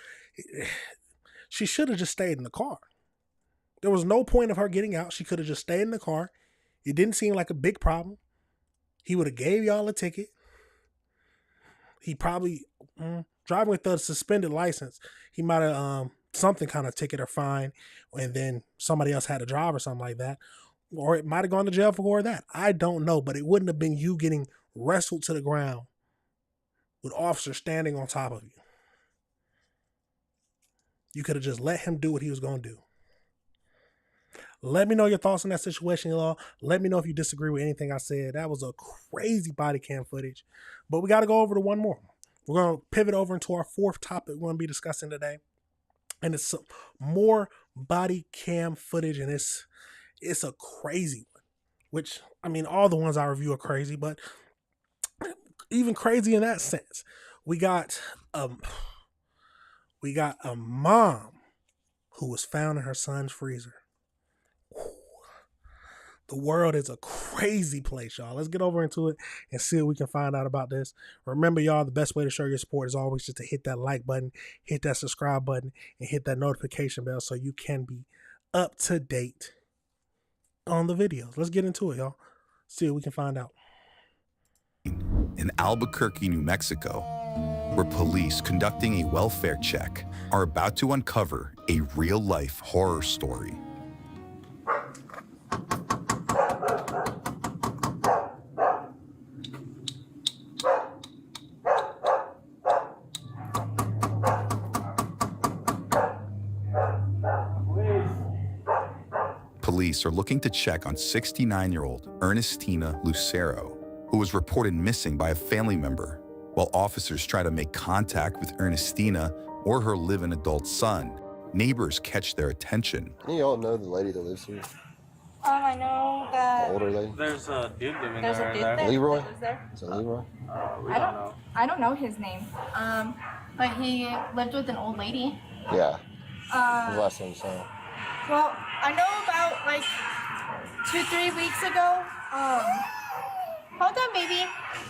She should have just stayed in the car. There was no point of her getting out. She could have just stayed in the car. It didn't seem like a big problem. He would have gave y'all a ticket. He probably, driving with a suspended license, he might have something kind of ticket or fine, and then somebody else had to drive or something like that. Or it might have gone to jail for that. I don't know, but it wouldn't have been you getting wrestled to the ground with officers standing on top of you. You could have just let him do what he was going to do. Let me know your thoughts on that situation, y'all. Let me know if you disagree with anything I said. That was a crazy body cam footage. But we got to go over to one more. We're going to pivot over into our fourth topic we're going to be discussing today. And it's some more body cam footage, and it's a crazy one. Which, I mean, all the ones I review are crazy, but even crazy in that sense. We got a mom who was found in her son's freezer. The world is a crazy place, y'all. Let's get over into it and see what we can find out about this. Remember, y'all, the best way to show your support is always just to hit that like button, hit that subscribe button, and hit that notification bell so you can be up to date on the videos. Let's get into it, y'all. See what we can find out. In Albuquerque, New Mexico, where police conducting a welfare check are about to uncover a real-life horror story. Police are looking to check on 69-year-old Ernestina Lucero, who was reported missing by a family member. While officers try to make contact with Ernestina or her live-in adult son, neighbors catch their attention. Any of y'all know the lady that lives here? I know that. The older lady? There's a dude living there. There's a dude there. Leroy? That lives there. Is it Leroy? I don't know his name. But he lived with an old lady. Yeah. When's the last time you saw him? Well, I know about like 2-3 weeks ago. Hold on, maybe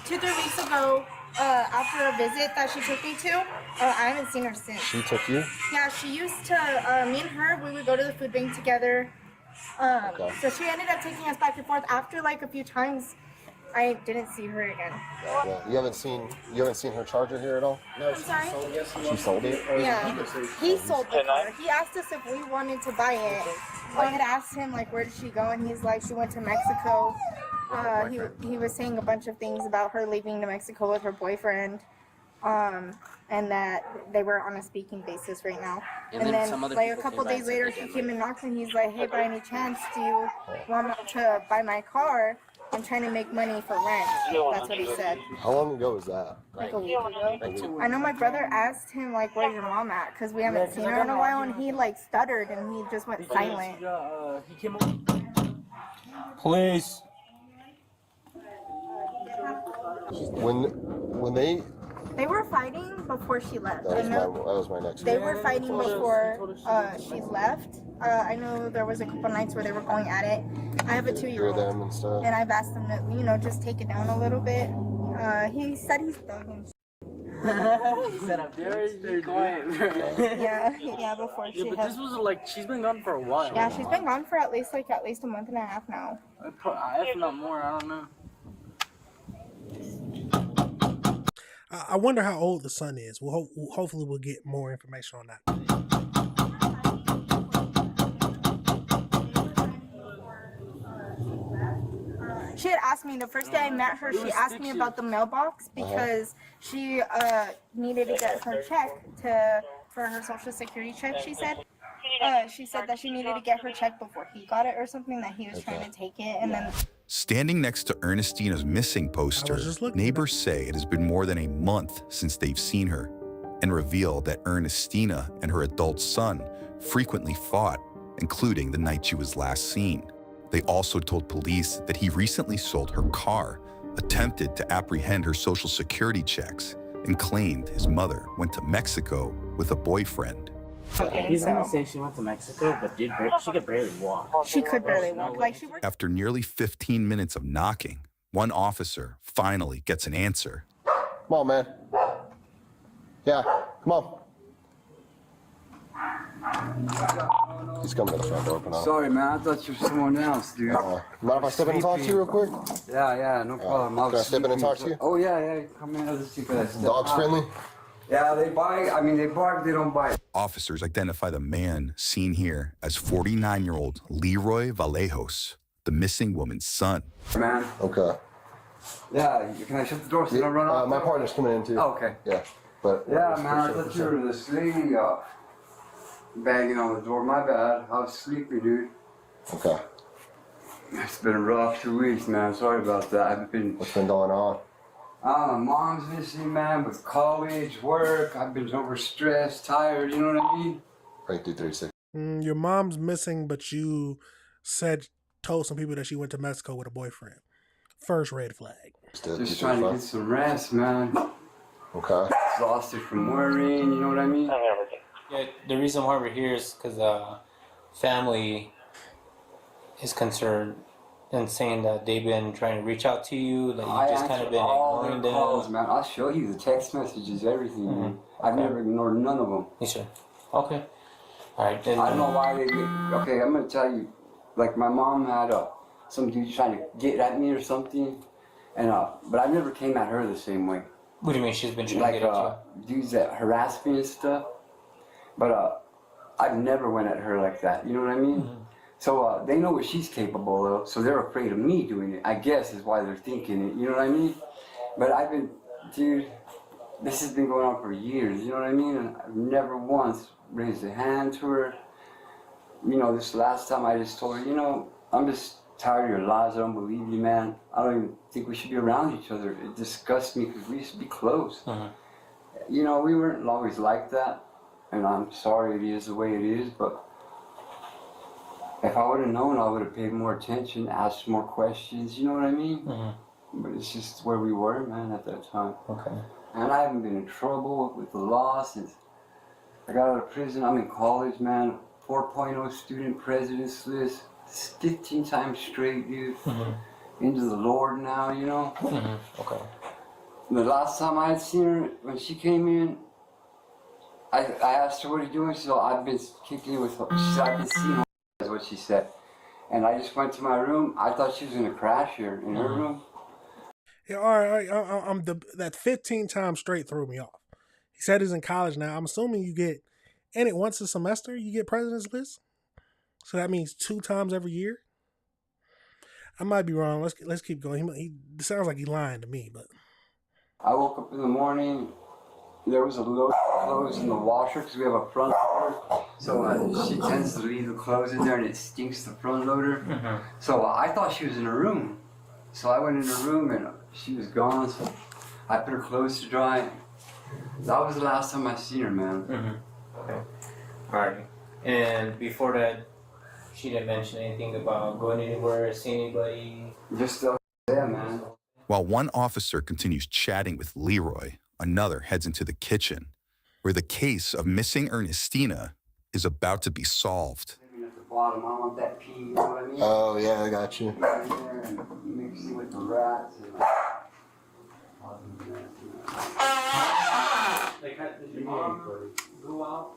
2-3 weeks ago. After a visit that she took me to, I haven't seen her since. She took you? Yeah, she used to. Me and her, we would go to the food bank together. Okay. So she ended up taking us back and forth. After like a few times, I didn't see her again. Yeah. You haven't seen her charger here at all? No, I'm sorry? She sold it? Yeah, he sold the car. He asked us if we wanted to buy it. I had asked him like, where did she go? And he's like, she went to Mexico. He was saying a bunch of things about her leaving to Mexico with her boyfriend, and that they were on a speaking basis right now. And then like a couple days later, he came and knocked, and he's like, hey, by any chance, do you want to buy my car? I'm trying to make money for rent. That's what he said. How long ago was that? Like a week ago. I know my brother asked him like, where's your mom at? Because we haven't seen her in a while, and he like stuttered and he just went silent. Please. When they were fighting before she left. That was my next. They were fighting before she left. I know there was a couple nights where they were going at it. I have a 2-year-old, them and stuff. And I've asked them to, just take it down a little bit. He said he's thugging. He said I'm very quiet. Yeah, before she. Yeah, but this was like she's been gone for a while. Yeah, she's been gone for at least a month and a half now. If not more, I don't know. I wonder how old the son is. Hopefully we'll get more information on that. She had asked me the first day I met her. She asked me about the mailbox because she needed to get her check for her Social Security check. She said that she needed to get her check before he got it or something, that he was trying to take it, and then. Standing next to Ernestina's missing poster, neighbors say it has been more than a month since they've seen her, and reveal that Ernestina and her adult son frequently fought, including the night she was last seen. They also told police that he recently sold her car, attempted to apprehend her Social Security checks, and claimed his mother went to Mexico with a boyfriend. He's gonna say she went to Mexico, but she could barely walk. She could barely walk. Like she worked. After nearly 15 minutes of knocking, one officer finally gets an answer. Come on, man. Yeah, come on. He's coming to the front door. Open up. Sorry, man. I thought you were someone else, dude. Mind if I step in and talk to you real quick? Yeah, no problem. Can I step in and talk to you? Oh, yeah. Come in. Let's see. Dogs friendly? Yeah, they bite. I mean, they bark, they don't bite. Officers identify the man seen here as 49-year-old Leroy Vallejos, the missing woman's son. Man. Okay. Yeah, can I shut the door so you don't run off? My partner's coming in too. Oh, okay. Yeah, but. Yeah, man, I thought you were this lady banging on the door. My bad. I was sleepy, dude. Okay. It's been a rough 2 weeks, man. Sorry about that. What's been going on? My mom's missing, man, with college, work. I've been overstressed, tired, you know what I mean? Right through 36. Your mom's missing, but you told some people that she went to Mexico with a boyfriend. First red flag. Just trying to get some rest, man. Okay. Exhausted from worrying, you know what I mean? Yeah, the reason why we're here is because family is concerned and saying that they've been trying to reach out to you, that you just kind of been ignoring them. Calls, man. I'll show you the text messages, everything, man. I've never ignored none of them. Yes, sir. Okay. All right. Then, I don't know why they get. Okay, I'm gonna tell you. Like my mom had some dude trying to get at me or something, and but I never came at her the same way. What do you mean she's been trying to get at you? Dudes that harass me and stuff. But I've never went at her like that. You know what I mean? Mm-hmm. So they know what she's capable of, so they're afraid of me doing it, I guess is why they're thinking it, you know what I mean? But dude, this has been going on for years, you know what I mean? And I've never once raised a hand to her. You know, this last time I just told her, you know, I'm just tired of your lies, I don't believe you, man. I don't even think we should be around each other. It disgusts me because we used to be close. Mm-hmm. You know, we weren't always like that, and I'm sorry it is the way it is, but if I would have known, I would have paid more attention, asked more questions, you know what I mean? Mm-hmm. But it's just where we were, man, at that time. Okay. And I haven't been in trouble with the law since I got out of prison. I'm in college, man. 4.0 student president's list, 15 times straight, dude. Mm-hmm. Into the Lord now, you know? Mm-hmm. Okay. The last time I had seen her, when she came in, I asked her, what are you doing? She said, I've been kicking it with her. She said, I've been seeing her. Is what she said, and I just went to my room. I thought she was gonna crash here in her room. Yeah, all right. That 15 times straight threw me off. He said he's in college now. I'm assuming you get in it once a semester. You get president's list, so that means 2 times every year. I might be wrong. Let's keep going. He sounds like he's lying to me, but I woke up in the morning. There was a load of clothes in the washer because we have a front loader. So she tends to leave the clothes in there and it stinks, the front loader. Mm-hmm. So I thought she was in her room. So I went in her room and she was gone. So I put her clothes to dry. That was the last time I seen her, man. Mm-hmm. Okay. All right. And before that, she didn't mention anything about going anywhere, seeing anybody? Just yeah, man. While one officer continues chatting with Leroy, another heads into the kitchen, where the case of missing Ernestina is about to be solved. At the bottom, I want that pea, you know what I mean? Oh, yeah, I got you. Right in there and mixing with the rats. Did your mom go out?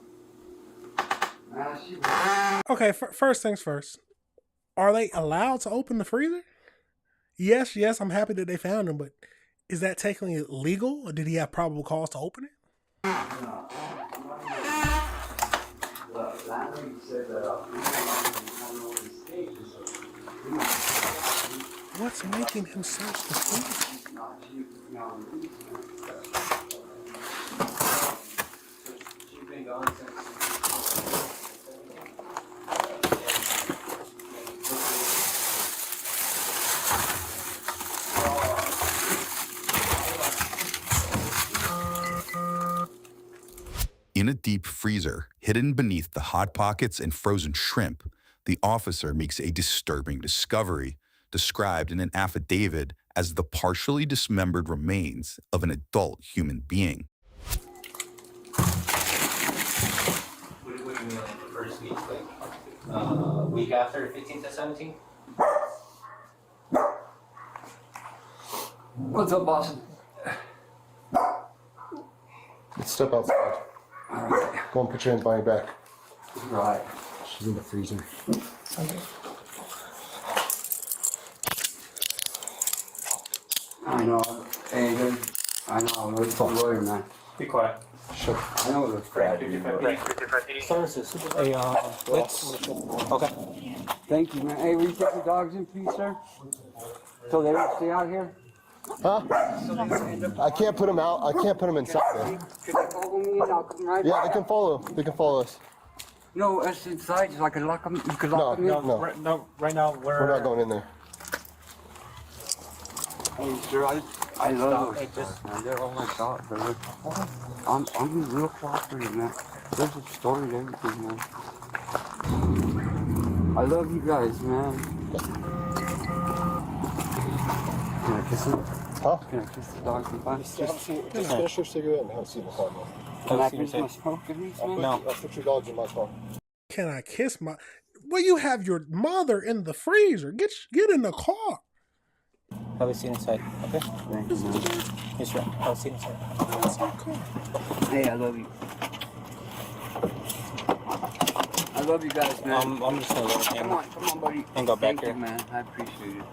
okay. First things first. Are they allowed to open the freezer? Yes. I'm happy that they found him, but is that technically legal, or did he have probable cause to open it? What's making him search the freezer? In a deep freezer, hidden beneath the Hot Pockets and frozen shrimp, the officer makes a disturbing discovery, described in an affidavit as the partially dismembered remains of an adult human being. What do you mean, like the first week? Like, week after 15th to 17th? What's up, boss? Let's step outside. All right. Go and put your hands behind your back. Right. She's in the freezer. Okay. I know. Hey, dude. I know. I'm really lawyer, man. Be quiet. Shut I know the crap. Services. Hey, let's. Okay. Thank you, man. Hey, will you take the dogs in, please, sir? So they don't stay out here? Huh? I can't put them out. I can't put them inside there. Can they follow me and I'll come right Yeah, back? they can follow. They can follow us. No, us inside, so I can lock them. You can lock them in. No. Right now We're not going in there. Hey, sir, I love those dogs, man. They're all my dogs, brother. I'm real cooperative, man. There's a story to everything, man. I love you guys, man. Can I kiss him? Huh? Can I kiss the dog sometimes? Just finish your cigarette and have a seat in the car. Can I kiss my smoke at least, man? I'll put your dogs in my car. Can I kiss my... Well, you have your mother in the freezer. Get in the car. Have a seat inside, okay? Thank you, man. Yes, sir. Have a seat inside. Hey, I love you. I love you guys, man. I'm just gonna let him Come on, buddy. and go back Thank here. you, man. I appreciate it.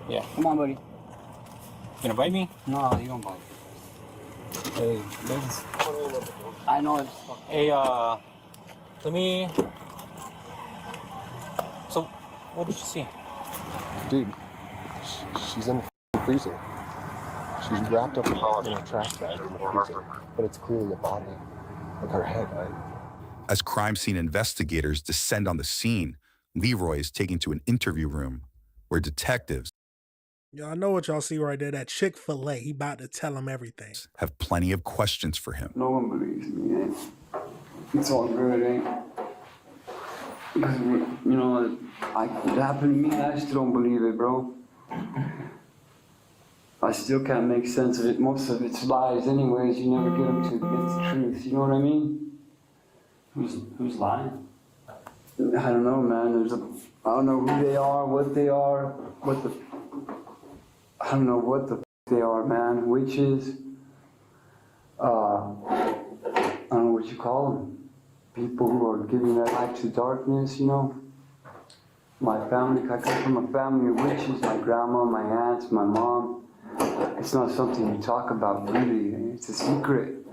Yeah. Come on, buddy. You gonna bite me? No, you don't bite. Hey, Vince. I know it's... Hey, let me... So, what did you see? Dude, she's in the freezer. She's wrapped up in a trash bag in the freezer. But it's clearly a body. Like her head, right? As crime scene investigators descend on the scene, Leroy is taken to an interview room where detectives Y'all know what y'all see right there. That Chick-fil-A. He about to tell him everything. have plenty of questions for him. No one believes me, eh? It's all good, eh? Because, you know, it happened to me, I still don't believe it, bro. I still can't make sense of it. Most of it's lies anyways. You never get them to admit the truth. You know what I mean? Who's lying? I don't know, man. I don't know who they are, what they are, I don't know what the they are, man. Witches. I don't know what you call them. People who are giving their light to darkness, you know. My family, I come from a family of witches. My grandma, my aunts, my mom. It's not something you talk about, really. It's a secret.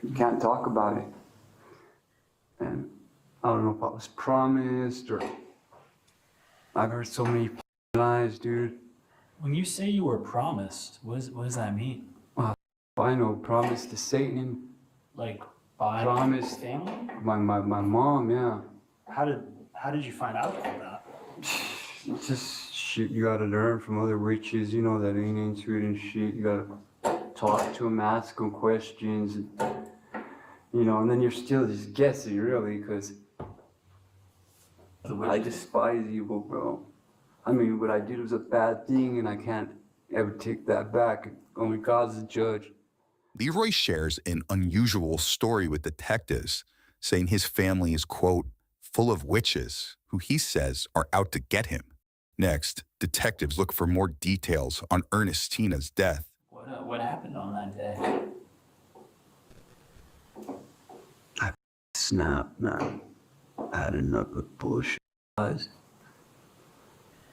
You can't talk about it. And I don't know if I was promised or... I've heard so many lies, dude. When you say you were promised, what does that mean? I know, promised to Satan. Like by promised family? My mom, yeah. How did you find out about that? It's just shit you gotta learn from other witches, you know, that ain't into it and shit. You gotta talk to them, ask them questions, you know, and then you're still just guessing, really, because I despise evil, bro. I mean, what I did was a bad thing, and I can't ever take that back. Only God's the judge. Leroy shares an unusual story with detectives, saying his family is, quote, full of witches who he says are out to get him. Next, detectives look for more details on Ernestina's death. What happened on that day? I snapped, man. I had enough of bullshit.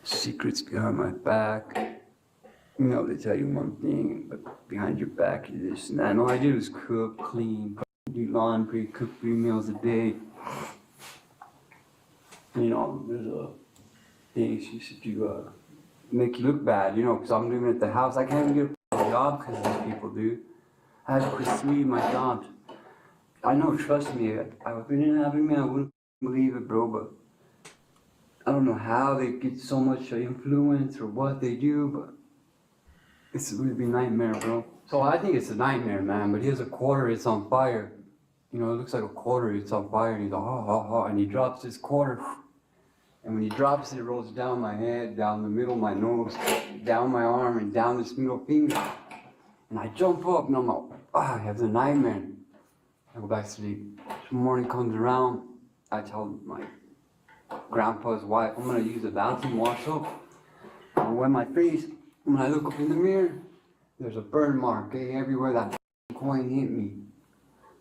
Secrets behind my back. You know, they tell you one thing, but behind your back is this and that. And all I did was cook, clean, do laundry, cook 3 meals a day. You know, there's a thing she used to do, make you look bad, you know, because I'm living at the house. I can't even get a job because these people do. I had to quit 3 of my jobs. I know, trust me, if it didn't happen to me, I wouldn't believe it, bro, but I don't know how they get so much influence or what they do, but it's really a nightmare, bro. So I think it's a nightmare, man, but here's a quarter, it's on fire. You know, it looks like a quarter, it's on fire, and he's like, ha, ha, ha, and he drops this quarter. And when he drops it, it rolls down my head, down the middle of my nose, down my arm, and down this middle finger. And I jump up, and I'm like, I have a nightmare. I go back to sleep. The morning comes around, I tell my grandpa's wife, I'm gonna use the bathroom, wash up. I wet my face. When I look up in the mirror, there's a burn mark, everywhere that coin hit me.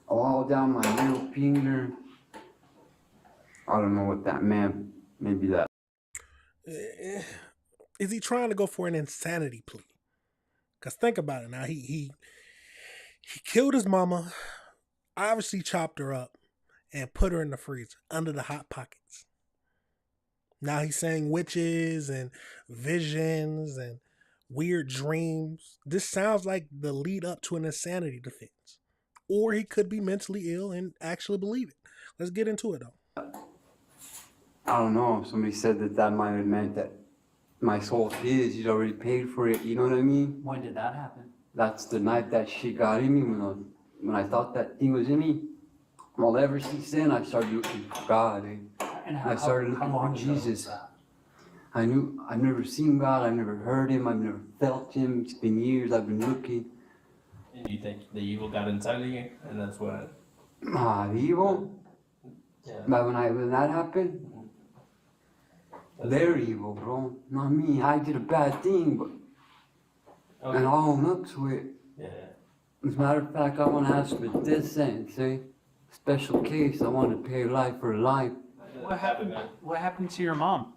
All down my middle finger. I don't know what that meant. Maybe that. Is he trying to go for an insanity plea? Because think about it now. He killed his mama, obviously chopped her up, and put her in the freezer under the hot pockets. Now he's saying witches and visions and weird dreams. This sounds like the lead up to an insanity defense. Or he could be mentally ill and actually believe it. Let's get into it, though. I don't know. Somebody said that might have meant that my soul's his. He's already paid for it. You know what I mean? When did that happen? That's the night that shit got in me. When I thought that thing was in me. Well, ever since then, I started looking for God. And I started looking for Jesus. I've never seen God. I've never heard him. I've never felt him. It's been years I've been looking. And you think the evil got inside of you, and that's what? The evil? Yeah. But when that happened, they're evil, bro. Not me. I did a bad thing, but and I'll own up to it. Yeah. As a matter of fact, I want to ask for this sentence, special case. I want to pay life for life. What happened? What happened to your mom?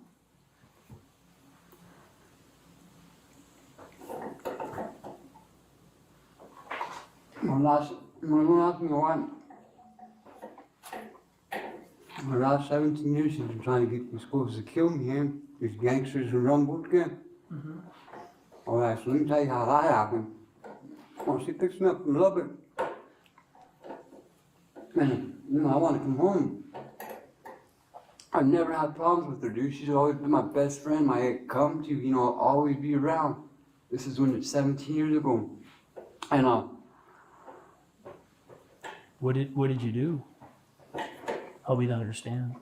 My last 17 years, she's been trying to get these schools to kill me, and these gangsters and rumble again. All right, so let me tell you how that happened. Well, she picks me up from Lubbock. And, I want to come home. I've never had problems with her, dude. She's always been my best friend, my come to, always be around. This is when it's 17 years ago. And, What did you do? Help me to understand.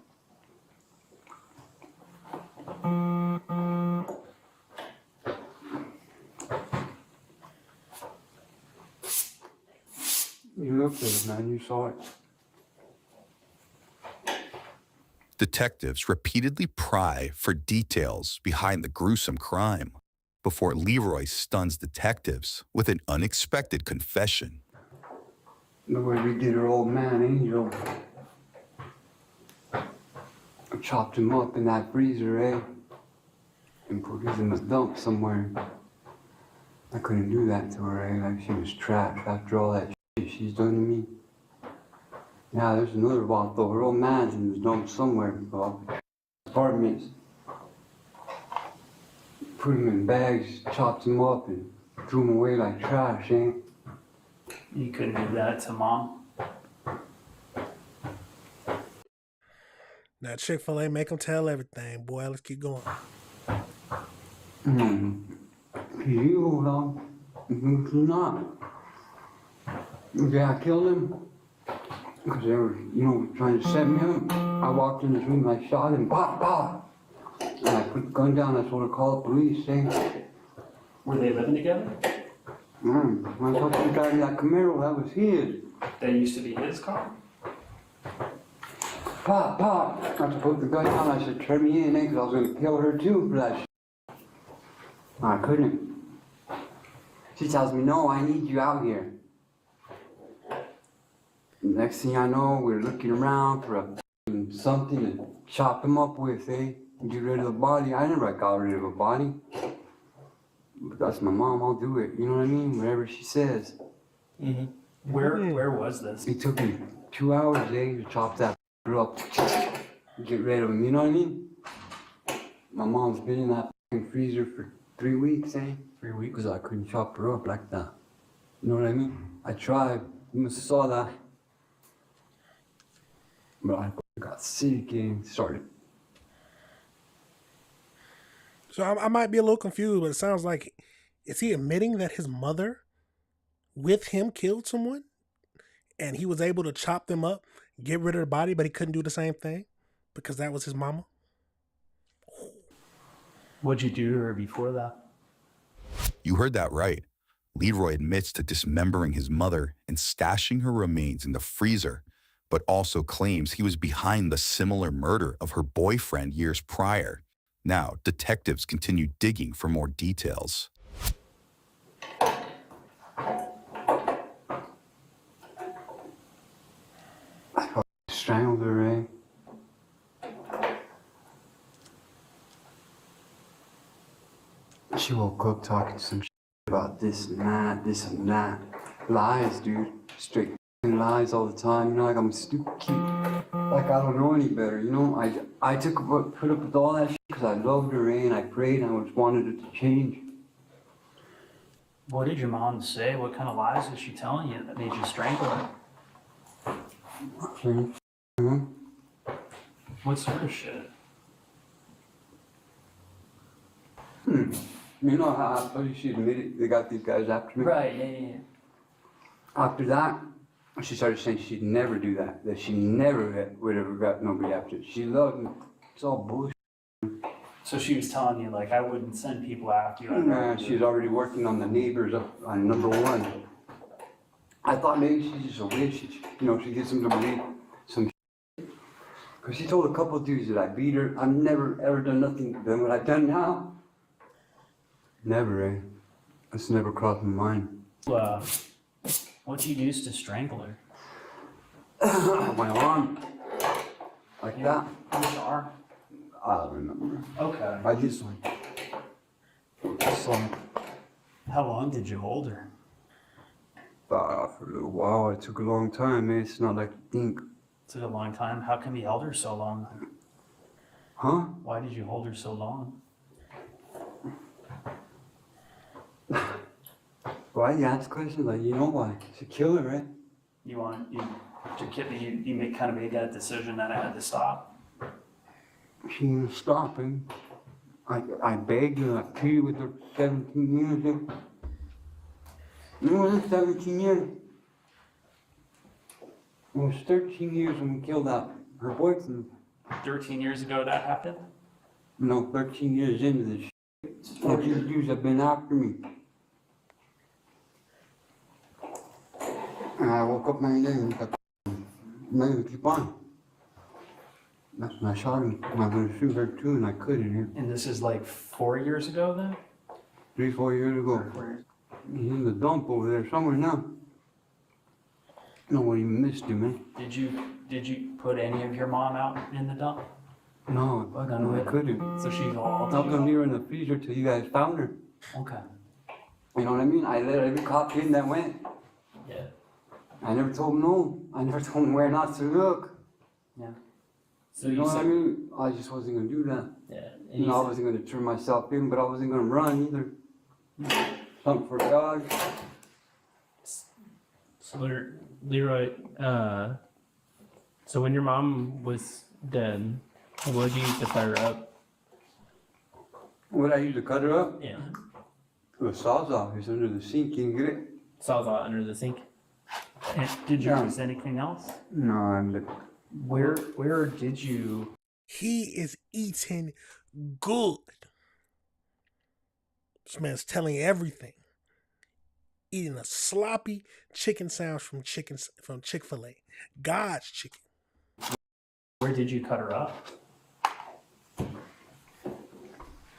You looked at it, man. You saw it. Detectives repeatedly pry for details behind the gruesome crime before Leroy stuns detectives with an unexpected confession. The way we did her old man, Angel. I chopped him up in that freezer, and put him in the dump somewhere. I couldn't do that to her, like she was trash after all that shit she's done to me. Now there's another vault though. Her old man's in the dump somewhere, apartments. Put him in bags, chopped him up, and threw him away like trash, You couldn't do that to mom? Now Chick-fil-A make them tell everything, boy. Let's keep going. You, dog. You do not. Yeah, I killed him. Because they were, trying to set me up. I walked in this room, I shot him, pop, pop. And I put the gun down, I told her to call the police, Were they living together? When I told him to drive that Camaro, that was his. That used to be his car? Pop, pop. I put the gun down, I said, turn me in, because I was going to kill her too for that shit. I couldn't. She tells me, no, I need you out here. Next thing I know, we're looking around for something to chop him up with, Get rid of the body. I never got rid of a body. But that's my mom, I'll do it. You know what I mean? Whatever she says. Mm-hmm. Where was this? It took me 2 hours, to chop that up. Get rid of him, you know what I mean? My mom's been in that the freezer for 3 weeks, eh? 3 weeks? Because I couldn't chop her up like that. You know what I mean? I tried. You must have saw that. But I got sick and started. So I might be a little confused, but it sounds like, is he admitting that his mother with him killed someone? And he was able to chop them up, get rid of the body, but he couldn't do the same thing because that was his mama? What'd you do to her before that? You heard that right. Leroy admits to dismembering his mother and stashing her remains in the freezer, but also claims he was behind the similar murder of her boyfriend years prior. Now, detectives continue digging for more details. I strangled her, eh? She woke up talking some shit about this and that. Lies, dude. Straight lies all the time. You know, like I'm a stupid kid. Like I don't know any better, you know? I put up with all that shit because I loved her, eh? And I prayed and I just wanted it to change. What did your mom say? What kind of lies was she telling you that made you strangle her? What sort of shit? You know how I told you she admitted they got these guys after me? Right, yeah. After that, she started saying she'd never do that. That she never would ever got nobody after it. She loved me. It's all bullshit. So she was telling you, like, I wouldn't send people after you. Nah, she's already working on the neighbors up on number 1. I thought maybe she's just a witch. She gets them to believe some shit. Because she told a couple of dudes that I beat her. I've never ever done nothing than what I've done now. Never, eh? That's never crossed my mind. What'd you use to strangle her? My arm. Like that. Which arm? I don't remember. Okay. I just How long did you hold her? For a little while. It took a long time, eh? It's not like you think. It took a long time. How come you held her so long? Huh? Why did you hold her so long? Why you ask questions like, you know why? To kill her, right? You made that decision that I had to stop. She was stopping. I begged her, I pleaded with her 17 years ago. No, that's 17 years. It was 13 years when we killed her boyfriend. 13 years ago that happened? No, 13 years into this shit. All these dudes have been after me. And I woke up my day and maybe keep on. That's when I shot him. I was gonna shoot her too, and I couldn't. And this is like 4 years ago then? 3-4 years ago. He's in the dump over there somewhere now. Nobody missed him, eh? Did you put any of your mom out in the dump? No, I couldn't. So she's all. I was gonna leave her in the freezer till you guys found her. Okay. You know what I mean? I let every cop in that went. Yeah. I never told him no. I never told him where not to look. Yeah. So you know what I mean? I just wasn't gonna do that. Yeah. I wasn't gonna turn myself in, but I wasn't gonna run either. Something for God. So Leroy, so when your mom was dead, what did you use to cut her up? What I used to cut her up? Yeah. The sawzall. It's under the sink. You can get it? Sawzall under the sink. And did you use anything else? No, Where did you? He is eating good. This man's telling everything. Eating a sloppy chicken sandwich from Chick-fil-A. God's chicken. Where did you cut her up? I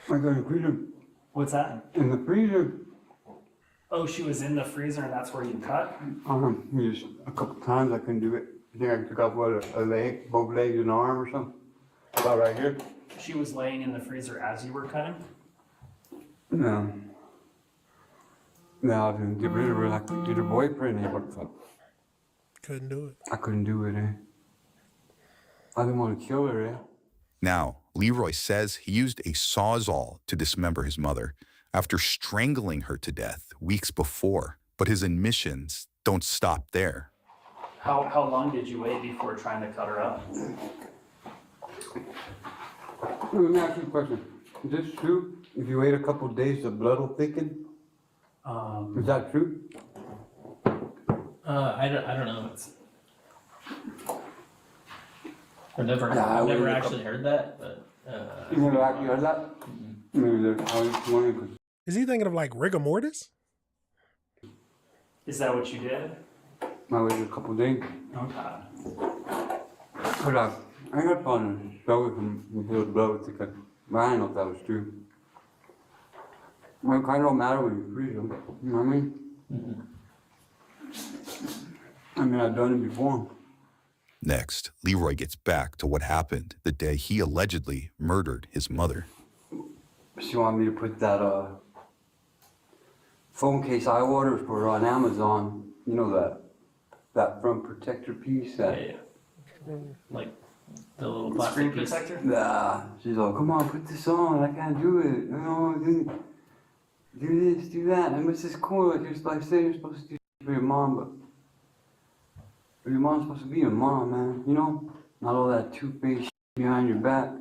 got in the freezer. What's that? In the freezer. Oh, she was in the freezer and that's where you cut? Just a couple times I couldn't do it. I think I took off a leg, both legs and an arm or something. About right here. She was laying in the freezer as you were cutting? No. No, I didn't get rid of her like did her boyfriend. Couldn't do it. I couldn't do it, eh? I didn't want to kill her, eh? Now, Leroy says he used a Sawzall to dismember his mother after strangling her to death weeks before. But his admissions don't stop there. How long did you wait before trying to cut her up? Let me ask you a question. Is this true? If you wait a couple of days, the blood will thicken? Is that true? I don't know. I've never actually heard that, but you never actually heard that? Is he thinking of like rigor mortis? Is that what you did? I waited a couple of days. Okay. But I got found in a shower from the blood thicken. But I didn't know if that was true. Well, it kind of don't matter when you freeze them. You know what I mean? I mean, I've done it before. Next, Leroy gets back to what happened the day he allegedly murdered his mother. She wanted me to put that phone case I ordered for on Amazon. You know that front protector piece? Yeah. Like the little plastic screen protector? Nah. She's like, come on, put this on. I can't do it. You know, do this, do that. And this is cool. Like say you're supposed to do for your mom, but your mom's supposed to be your mom, man. You know? Not all that two-faced behind your back.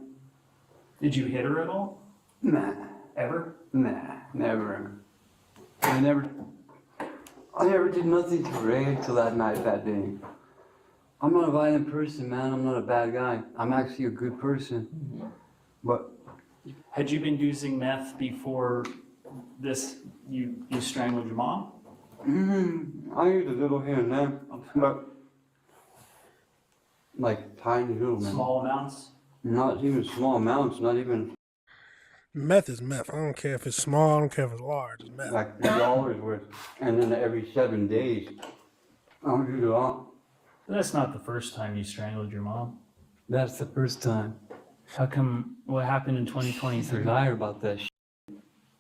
Did you hit her at all? Nah. Ever? Nah, never. I never did nothing to Ray until that night, that day. I'm not a violent person, man. I'm not a bad guy. I'm actually a good person. But had you been using meth before this? You strangled your mom? I used a little here and there, but like tiny little. Small amounts? Not even small amounts. Not even. Meth is meth. I don't care if it's small. I don't care if it's large. It's meth. Like $3 worth, and then every 7 days, I'll do it all. That's not the first time you strangled your mom. That's the first time. How come? What happened in 2023? She's a liar about that shit.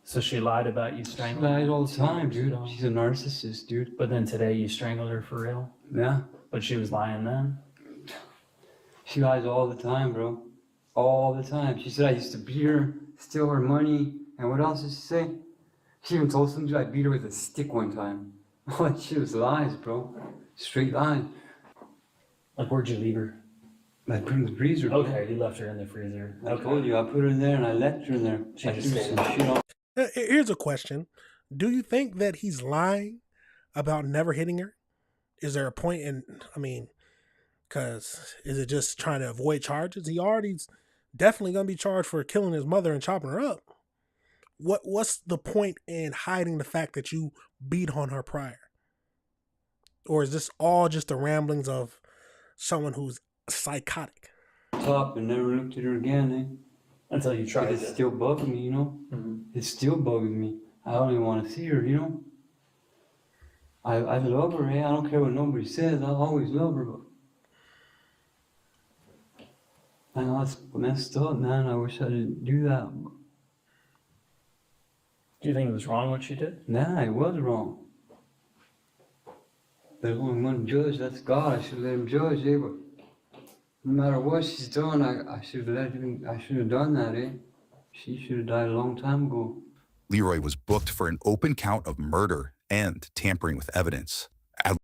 So she lied about you She strangling her? lies all the time, dude. She's a narcissist, dude. But then today you strangled her for real? Yeah. But she was lying then? She lies all the time, bro. All the time. She said I used to beat her, steal her money, and what else did she say? She even told somebody I beat her with a stick one time. All that shit was lies, bro. Straight lies. Like, where'd you leave her? I put her in the freezer. Okay, you left her in the freezer. I told you, I put her in there and I left her in there. She I just threw stayed some shit on. Here's a question. Do you think that he's lying about never hitting her? Is there a point because is it just trying to avoid charges? He already's definitely going to be charged for killing his mother and chopping her up. What's the point in hiding the fact that you beat on her prior? Or is this all just the ramblings of someone who's psychotic? Top and never looked at her again, eh? Until you tried it. It's still bugging me, you know? It's still bugging me. I don't even want to see her, you know? I love her, eh? I don't care what nobody says. I'll always love her, but I know it's messed up, man. I wish I didn't do that. Do you think it was wrong what she did? Nah, it was wrong. There's only one judge, that's God. I should let him judge, eh? But no matter what she's done, I should have done that, eh? She should have died a long time ago. Leroy was booked for an open count of murder and tampering with evidence. At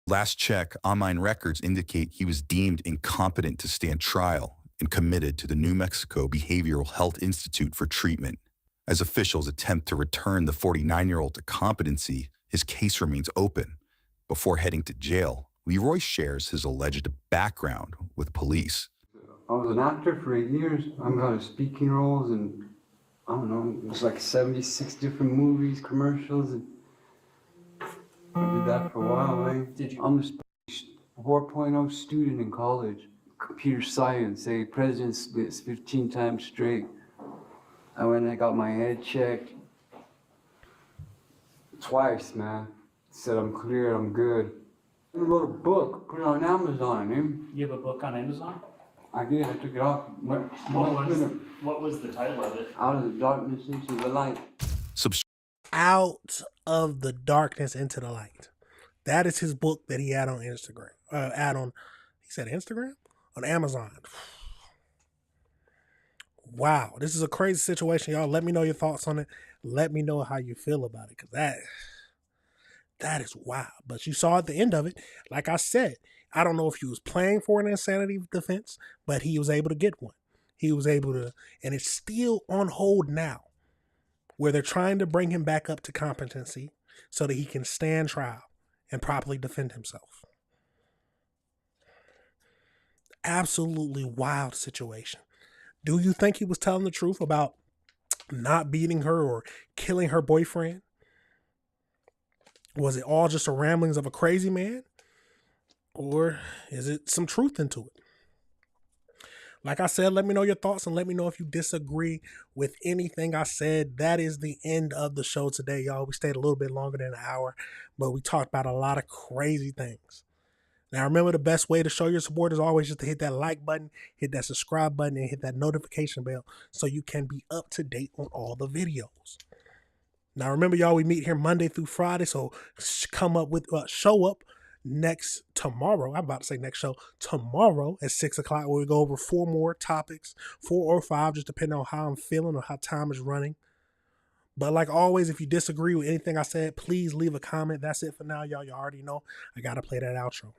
last check, online records indicate he was deemed incompetent to stand trial and committed to the New Mexico Behavioral Health Institute for treatment. As officials attempt to return the 49-year-old to competency, his case remains open. Before heading to jail, Leroy shares his alleged background with police. I was an actor for 8 years. I'm got speaking roles and I don't know, it was like 76 different movies, commercials, and I did that for a while, eh? I'm a 4.0 student in college, computer science, a president splits 15 times straight. I went and I got my head checked twice, man. Said I'm clear, I'm good. I wrote a book, put it on Amazon, eh? You have a book on Amazon? I did, I took it off. What was the title of it? Out of the darkness into the light. Out of the darkness into the light. That is his book that he had on Instagram. He said Instagram? On Amazon. Wow, this is a crazy situation, y'all. Let me know your thoughts on it. Let me know how you feel about it, because that is wild. But you saw at the end of it, like I said, I don't know if he was playing for an insanity defense, but he was able to get one. He was able to, and it's still on hold now, where they're trying to bring him back up to competency so that he can stand trial and properly defend himself. Absolutely wild situation. Do you think he was telling the truth about not beating her or killing her boyfriend? Was it all just the ramblings of a crazy man? Or is it some truth into it? Like I said, let me know your thoughts and let me know if you disagree with anything I said. That is the end of the show today, y'all. We stayed a little bit longer than an hour, but we talked about a lot of crazy things. Now, remember, the best way to show your support is always just to hit that like button, hit that subscribe button, and hit that notification bell so you can be up to date on all the videos. Now, remember, y'all, we meet here Monday through Friday, so show up tomorrow. I'm about to say next show, tomorrow at 6 o'clock, where we go over 4 more topics, 4 or 5, just depending on how I'm feeling or how time is running. But like always, if you disagree with anything I said, please leave a comment. That's it for now, y'all. You already know I got to play that outro.